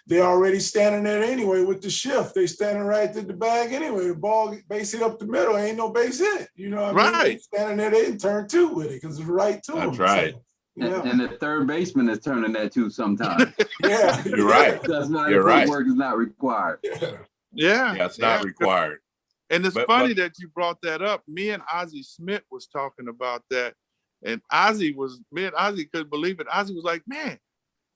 they're already standing there anyway with the shift. They standing right at the bag anyway. The ball base hit up the middle, ain't no base hit. You know what I mean? They standing there, they turn two with it because it's right to them. That's right. So, and the third baseman is turning that too sometimes. Yeah, you're right. That's why the footwork is not required. Yeah, it's not required. And it's funny that you brought that up. Me and Ozzie Smith was talking about that. And Ozzie couldn't believe it. Ozzie was like, man,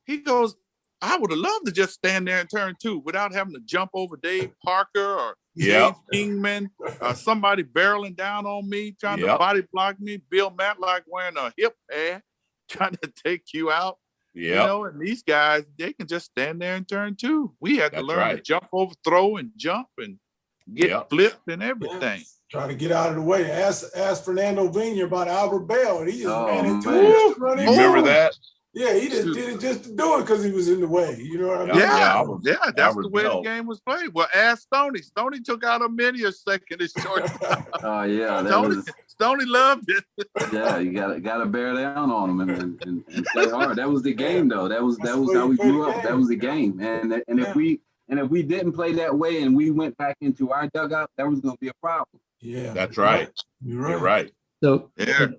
he goes, I would have loved to just stand there and turn two without having to jump over Dave Parker or Dave Kingman, somebody barreling down on me, trying to body block me, Bill Matlock wearing a hip pad, trying to take you out. And these guys, they can just stand there and turn two. We had to learn to jump over, throw and jump and get flipped and everything. Trying to get out of the way. Ask Fernando Vina about Albert Bell, and he just ran into it. You remember that? Yeah, he just did it just to do it because he was in the way. You know what I mean? Yeah, that's the way the game was played. Well, ask Stoney. Stoney took out a many a second at shortstop. Oh yeah, Stoney loved it. Yeah, you gotta bear down on him and play hard. That was the game, though. That was how we grew up. That was the game. And if we didn't play that way and we went back into our dugout, that was going to be a problem. Yeah, that's right. You're right. So because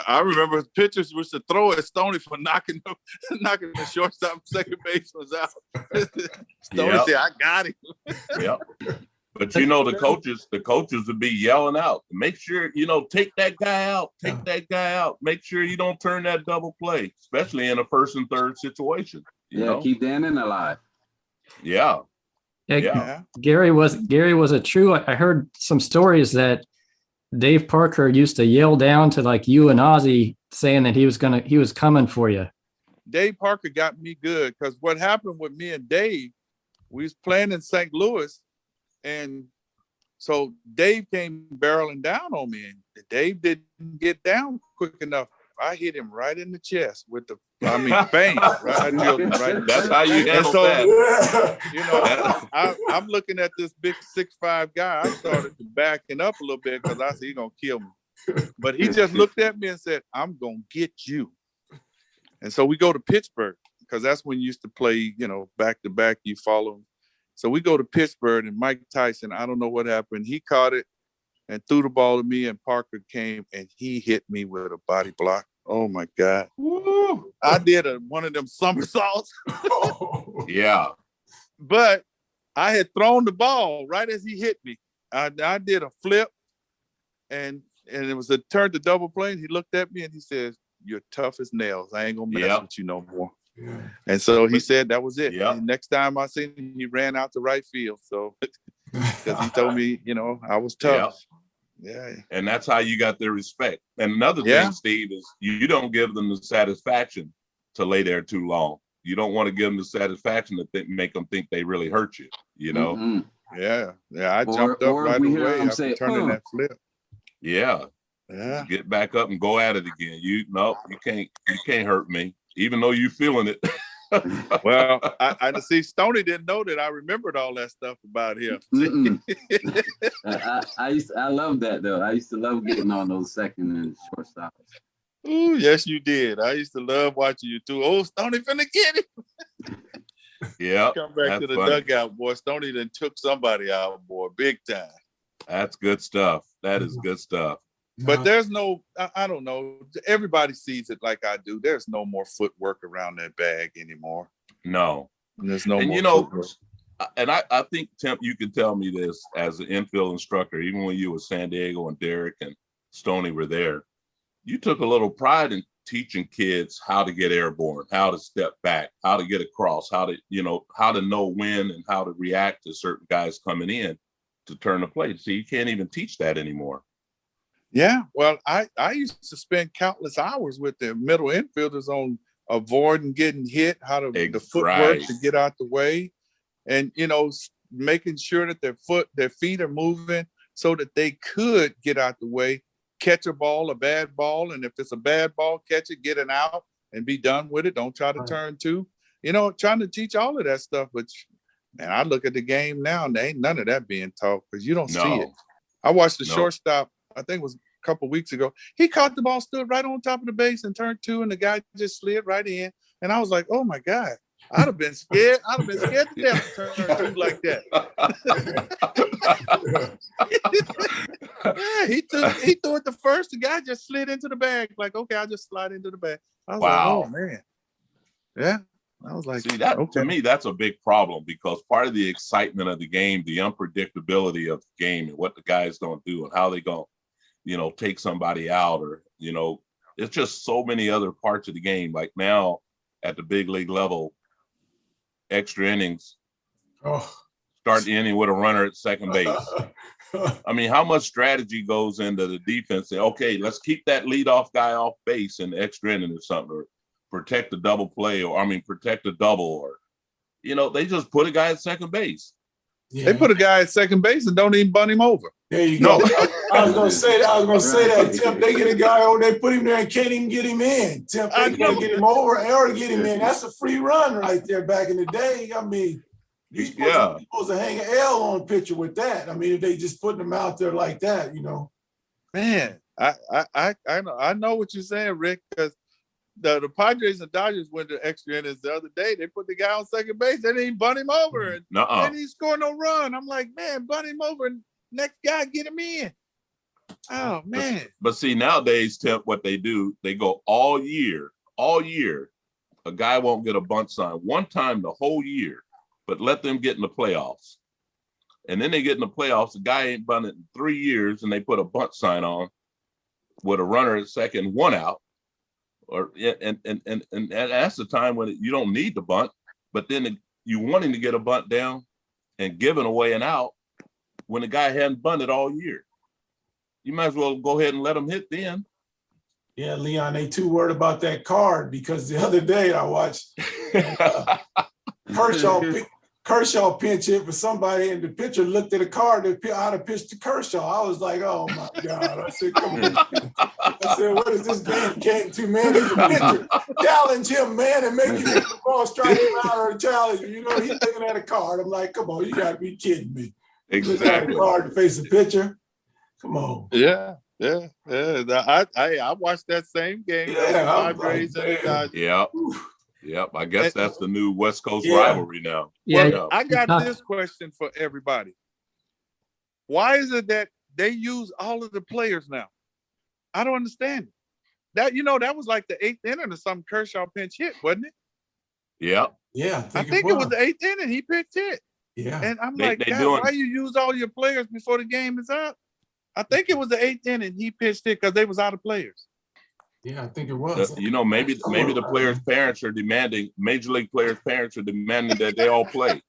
I remember pitchers was to throw at Stoney for knocking the shortstop second baseman out. Stoney said, "I got him." But the coaches would be yelling out, make sure, take that guy out, that guy out. Make sure you don't turn that double play, especially in a first and third situation. You know? Keep the inning alive. Yeah. Garry was a true. I heard some stories that Dave Parker used to yell down to like you and Ozzie saying that he was coming for you. Dave Parker got me good because what happened with me and Dave, we was playing in St. Louis, and so Dave came barreling down on me, and Dave didn't get down quick enough. I hit him right in the chest with bang. Right. That's how you handle that. I'm looking at this big 6'5" guy. I started backing up a little bit because I said, he's going to kill me. But he just looked at me and said, I'm going to get you. And so we go to Pittsburgh because that's when you used to play, back to back, you follow him. So we go to Pittsburgh and Mike Tyson, I don't know what happened. He caught it and threw the ball to me, and Parker came and he hit me with a body block. Oh my God. Woo. I did one of them somersaults. Yeah. But I had thrown the ball right as he hit me. I did a flip and it was a turn to double play. And he looked at me and he says, "You're tough as nails. I ain't gonna mess with you no more." Yeah. And so he said that was it. Yeah. And next time I seen him, he ran out to right field. So because he told me, I was tough. Yeah. And that's how you got their respect. And another thing, Steve, is you don't give them the satisfaction to lay there too long. You don't want to give them the satisfaction to make them think they really hurt you, you know? Mm-hmm. Yeah. I jumped up right away after turning that flip. Yeah. Get back up and go at it again. You can't hurt me, even though you feeling it. Well, I see Stoney didn't know that I remembered all that stuff about him. I love that though. I used to love getting on those second and shortstops. Ooh, yes, you did. I used to love watching you too. Oh, Stoney finna get it. Yeah. Come back to the dugout, boy. Stoney then took somebody out, boy, big time. That's good stuff. That is good stuff. But there's no, I don't know. Everybody sees it like I do. There's no more footwork around that bag anymore. No. There's no more footwork. And I think, Temp, you can tell me this as an infield instructor, even when you were San Diego and Derek and Stoney were there, you took a little pride in teaching kids how to get airborne, how to step back, how to get across, how to know when and how to react to certain guys coming in to turn the plate. See, you can't even teach that anymore. Yeah, well, I used to spend countless hours with the middle infielders on avoiding getting hit, how to the footwork to get out the way, and making sure that their feet are moving so that they could get out the way, catch a bad ball, and if it's a bad ball, catch it, get it out, and be done with it. Don't try to turn two. Trying to teach all of that stuff, but man, I look at the game now, and there ain't none of that being taught because you don't see it. I watched the shortstop. I think it was a couple weeks ago. He caught the ball, stood right on top of the base and turned two, and the guy just slid right in. And I was like, oh my God, I'd have been scared. I'd have been scared to death to turn two like that. Yeah, he threw it the first. The guy just slid into the bag. Like, okay, I'll just slide into the bag. I was like, oh man. Yeah. I was like, see, that to me, that's a big problem because part of the excitement of the game, the unpredictability of the game and what the guys gonna do and how they gonna take somebody out, or it's just so many other parts of the game. Like now at the big league level, extra innings start the inning with a runner at second base. I mean, how much strategy goes into the defense? Okay, let's keep that leadoff guy off base in the extra inning or something, or protect the double play, protect the double, or they just put a guy at second base. Yeah. They put a guy at second base and don't even bunt him over. There you go. I was gonna say that. Tim, they get a guy over, they put him there and can't even get him in. Tim, they gotta get him over or get him in. That's a free run right there back in the day. I mean, you're supposed to hang an L on a pitcher with that. I mean, if they just putting him out there like that, Man, I know what you're saying, Rick, because the Padres and Dodgers went to extra innings the other day. They put the guy on second base. They didn't bunt him over. And they didn't score no run. I'm like, man, bunt him over and next guy get him in. Oh, man. But see, nowadays, Tim, what they do, they go all year. A guy won't get a bunt sign one time the whole year, but let them get in the playoffs. And then they get in the playoffs. The guy ain't bunted in 3 years, and they put a bunt sign on with a runner at second, one out. And that's the time when you don't need the bunt, but then you wanting to get a bunt down and giving away an out when the guy hadn't bunted all year. You might as well go ahead and let him hit then. Yeah, Leon, they too worried about that card because the other day I watched Kershaw pinch hit for somebody, and the pitcher looked at the card how to pitch to Kershaw. I was like, oh my God. I said, come on. I said, what is this game came to, man? He's a pitcher. Challenge him, man, and make him hit the ball, strike him out or challenge you. He's looking at a card. I'm like, come on, you got to be kidding me. Exactly. A card to face a pitcher. Come on. Yeah. I watched that same game. Yep. I guess that's the new West Coast rivalry now. Yeah. Well, I got this question for everybody. Why is it that they use all of the players now? I don't understand it. That was like the 8th inning or something. Kershaw pinch hit, wasn't it? Yeah. Yeah. I think it was the 8th inning. He pitched hit. Yeah. And I'm like, why you use all your players before the game is up? I think it was the 8th inning. He pitched it because they was out of players. Yeah, I think it was. Maybe the players' parents are demanding, major league players' parents are demanding that they all play.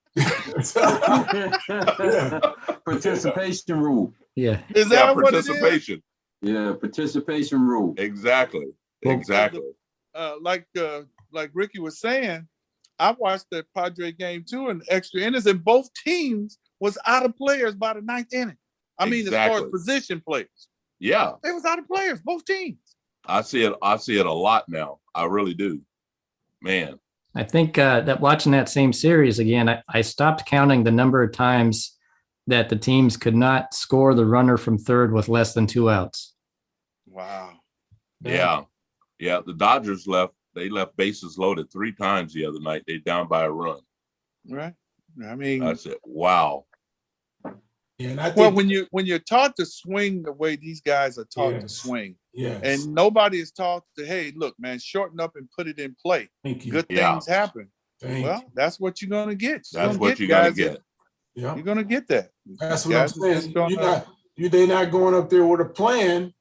Participation rule. Yeah. Is that participation? Yeah, participation rule. Exactly. Like like Ricky was saying, I watched the Padre game too in extra innings, and both teams was out of players by the ninth inning. I mean, as far as position players. Yeah. They was out of players, both teams. I see it a lot now. I really do. Man. I think that watching that same series again, I stopped counting the number of times that the teams could not score the runner from third with less than 2 outs. Wow. Yeah. Yeah. The Dodgers left bases loaded 3 times the other night. They down by a run. Right. I mean, I said, wow. Yeah, and I think, well, when you're taught to swing the way these guys are taught to swing, and nobody is taught to, hey, look, man, shorten up and put it in play. Good things happen. That's what you're gonna get. That's what you're gonna get. Yeah, you're gonna get that. That's what I'm saying. They're not going up there with a plan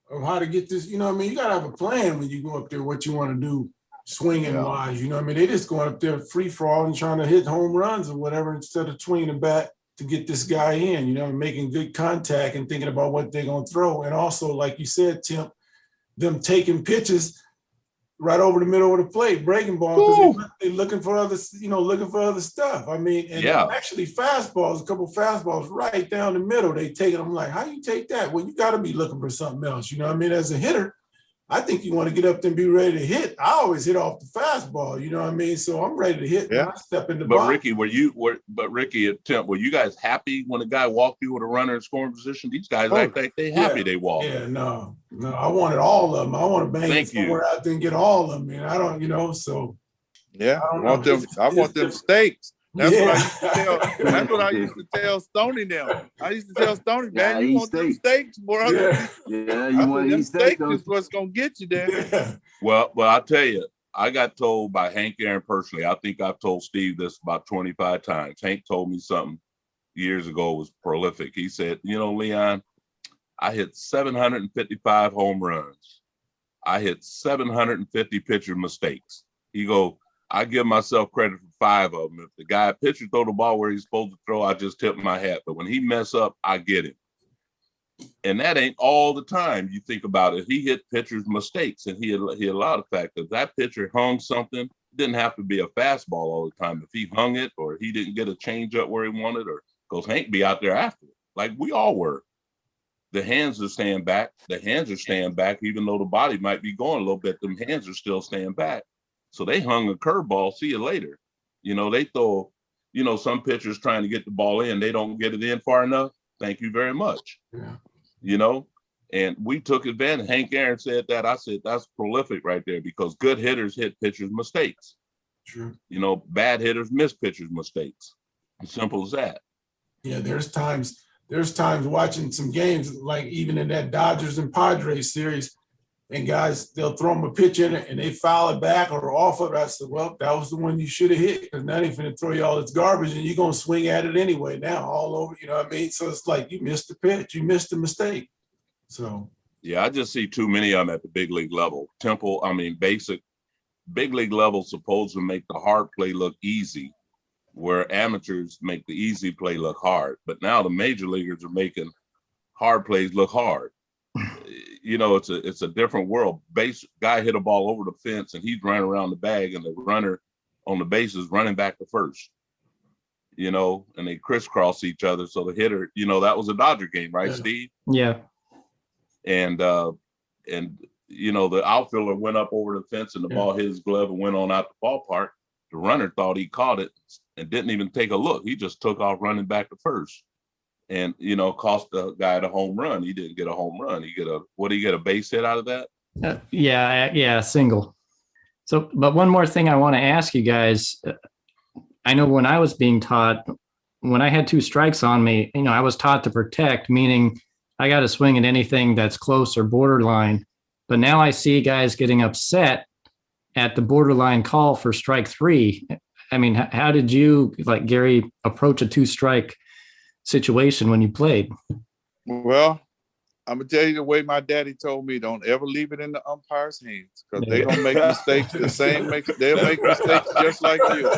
of how to get this. You know what I mean? You gotta have a plan when you go up there, what you want to do, swinging wise. You know what I mean? They just going up there free for all and trying to hit home runs or whatever instead of swinging the bat to get this guy in, you know, making good contact and thinking about what they're going to throw. And also, like you said, Tim, them taking pitches right over the middle of the plate, breaking ball, because they're looking for other, looking for other stuff. I mean, and actually fastballs, a couple of fastballs right down the middle, they take it. I'm like, how you take that? Well, you got to be looking for something else. You know what I mean? As a hitter, I think you want to get up there and be ready to hit. I always hit off the fastball, you know what I mean? So I'm ready to hit when I step in the box. Ricky and Tim, were you guys happy when a guy walked you with a runner in scoring position? These guys act like they happy they walk. Yeah, no. I wanted all of them. I want to bang somewhere out there and get all of them. Man, I don't, so. Yeah, I want them steaks. That's what I used to tell Stoney now. I used to tell Stoney, man, you want them steaks, boy. You want to eat steaks is what's gonna get you there. Yeah. Well, I'll tell you, I got told by Hank Aaron personally. I think I've told Steve this about 25 times. Hank told me something years ago was prolific. He said, Leon, I hit 755 home runs. I hit 750 pitcher mistakes. He go, I give myself credit for 5 of them. If the guy pitcher throw the ball where he's supposed to throw, I just tip my hat. But when he mess up, I get him. And that ain't all the time. You think about it. He hit pitchers' mistakes, and he allowed the fact that that pitcher hung something. It didn't have to be a fastball all the time. If he hung it or he didn't get a changeup where he wanted, or because Hank be out there after it, like we all were. The hands are staying back. The hands are staying back, even though the body might be going a little bit. Them hands are still staying back. So they hung a curveball. See you later. They throw, some pitchers trying to get the ball in. They don't get it in far enough. Thank you very much. Yeah. And we took advantage. Hank Aaron said that. I said, that's prolific right there because good hitters hit pitchers' mistakes. True. Bad hitters miss pitchers' mistakes. As simple as that. Yeah, there's times watching some games, like even in that Dodgers and Padres series, and guys, they'll throw them a pitch in it and they foul it back or off of it. I said, well, that was the one you should have hit because now they're going to throw you all this garbage and you're going to swing at it anyway now all over, you know what I mean? So it's like you missed the pitch, you missed the mistake. So. Yeah, I just see too many of them at the big league level. Basic big league level supposed to make the hard play look easy, where amateurs make the easy play look hard. But now the major leaguers are making hard plays look hard. It's a different world. Base guy hit a ball over the fence and he's running around the bag and the runner on the base is running back to first, and they crisscross each other. So the hitter, that was a Dodger game, right, Steve? Yeah. And the outfielder went up over the fence and the ball hit his glove and went on out the ballpark. The runner thought he caught it and didn't even take a look. He just took off running back to first. And, cost the guy the home run. He didn't get a home run. He get a base hit out of that? Yeah, single. So, but one more thing I want to ask you guys. I know when I was being taught, when I had 2 strikes on me, I was taught to protect, meaning I got to swing at anything that's close or borderline. But now I see guys getting upset at the borderline call for strike 3. I mean, how did you, like Gary, approach a 2-strike situation when you played? Well, I'm gonna tell you the way my daddy told me: don't ever leave it in the umpire's hands because they're gonna make mistakes. They'll make mistakes just like you.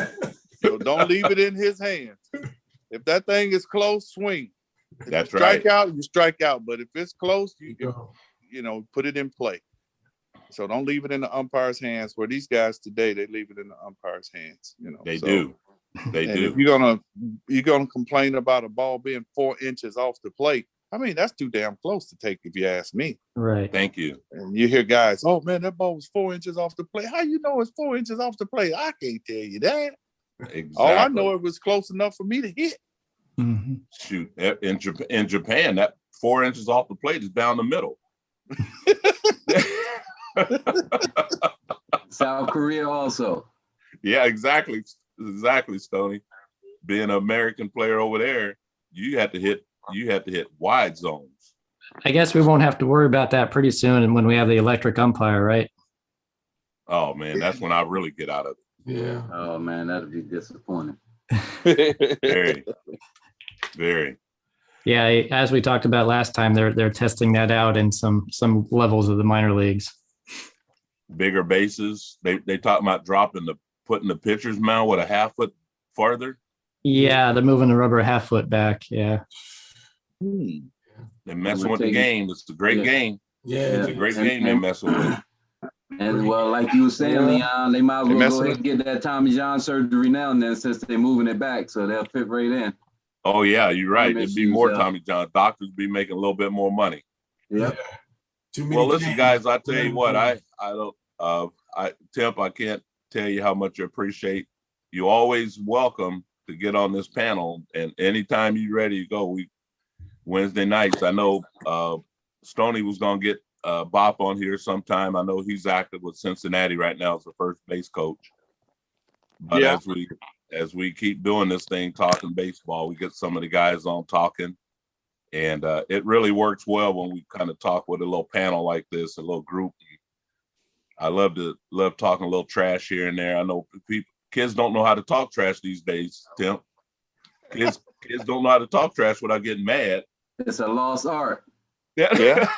So don't leave it in his hands. If that thing is close, swing. If That's you strike out, you strike out. But if it's close, you put it in play. So don't leave it in the umpire's hands. Where these guys today, they leave it in the umpire's hands. They do. They do. If you're gonna complain about a ball being 4 inches off the plate, I mean, that's too damn close to take, if you ask me. Right. Thank you. And you hear guys, oh man, that ball was 4 inches off the plate. How you know it's 4 inches off the plate? I can't tell you that. Exactly. All I know, it was close enough for me to hit. Mm-hmm. Shoot, in Japan, that 4 inches off the plate is down the middle. South Korea also. Yeah, exactly, Stoney. Being an American player over there, you had to hit wide zones. I guess we won't have to worry about that pretty soon when we have the electric umpire, right? Oh man, that's when I really get out of it. Yeah. Oh man, that'd be disappointing. Very, very. Yeah, as we talked about last time, they're testing that out in some levels of the minor leagues. Bigger bases. They talk about putting the pitcher's mound with a half foot farther. Yeah, they're moving the rubber a half foot back. Yeah. They're messing with the game. It's a great game. Yeah. It's a great game they're messing with. And well, like you were saying, Leon, they might as well go ahead and get that Tommy John surgery now and then, since they're moving it back, so they'll fit right in. Oh yeah, you're right. It'd be more Tommy John. Doctors be making a little bit more money. Yep. Well, listen, guys. I tell you what, I don't. Temp, I can't tell you how much I appreciate you. Always welcome to get on this panel, and anytime you're ready to go. Wednesday nights. I know Stoney was gonna get Bop on here sometime. I know he's active with Cincinnati right now as the first base coach. But as we keep doing this thing, talking baseball, we get some of the guys on talking, and it really works well when we kind of talk with a little panel like this, a little group. I love talking a little trash here and there. I know kids don't know how to talk trash these days, Tim. Kids don't know how to talk trash without getting mad. It's a lost art. Yeah.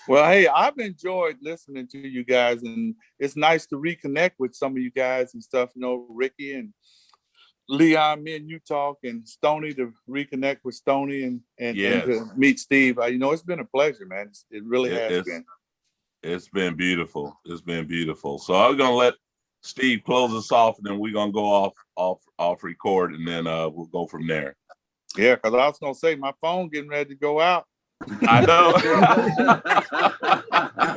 Well, hey, I've enjoyed listening to you guys, and it's nice to reconnect with some of you guys and stuff. You know, Ricky and Leon, me and you talk, and Stoney to reconnect with Stoney and to meet Steve. You know, it's been a pleasure, man. It really has been. It's been beautiful. It's been beautiful. So I'm gonna let Steve close us off, and then we're gonna go off record, and then we'll go from there. Yeah, because I was gonna say my phone getting ready to go out. I know.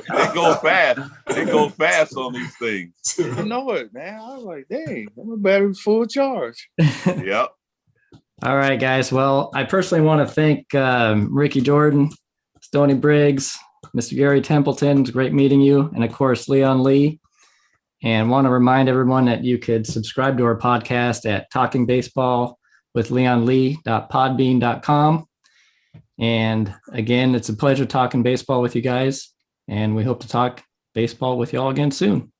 They go fast. They go fast on these things. You know it, man. I was like, dang, my battery's full charge. Yep. All right, guys. Well, I personally want to thank Ricky Jordan, Stoney Briggs, Mr. Garry Templeton. It's great meeting you. And of course, Leon Lee. And want to remind everyone that you could subscribe to our podcast at talkingbaseballwithleonlee.podbean.com. And again, it's a pleasure talking baseball with you guys. And we hope to talk baseball with you all again soon.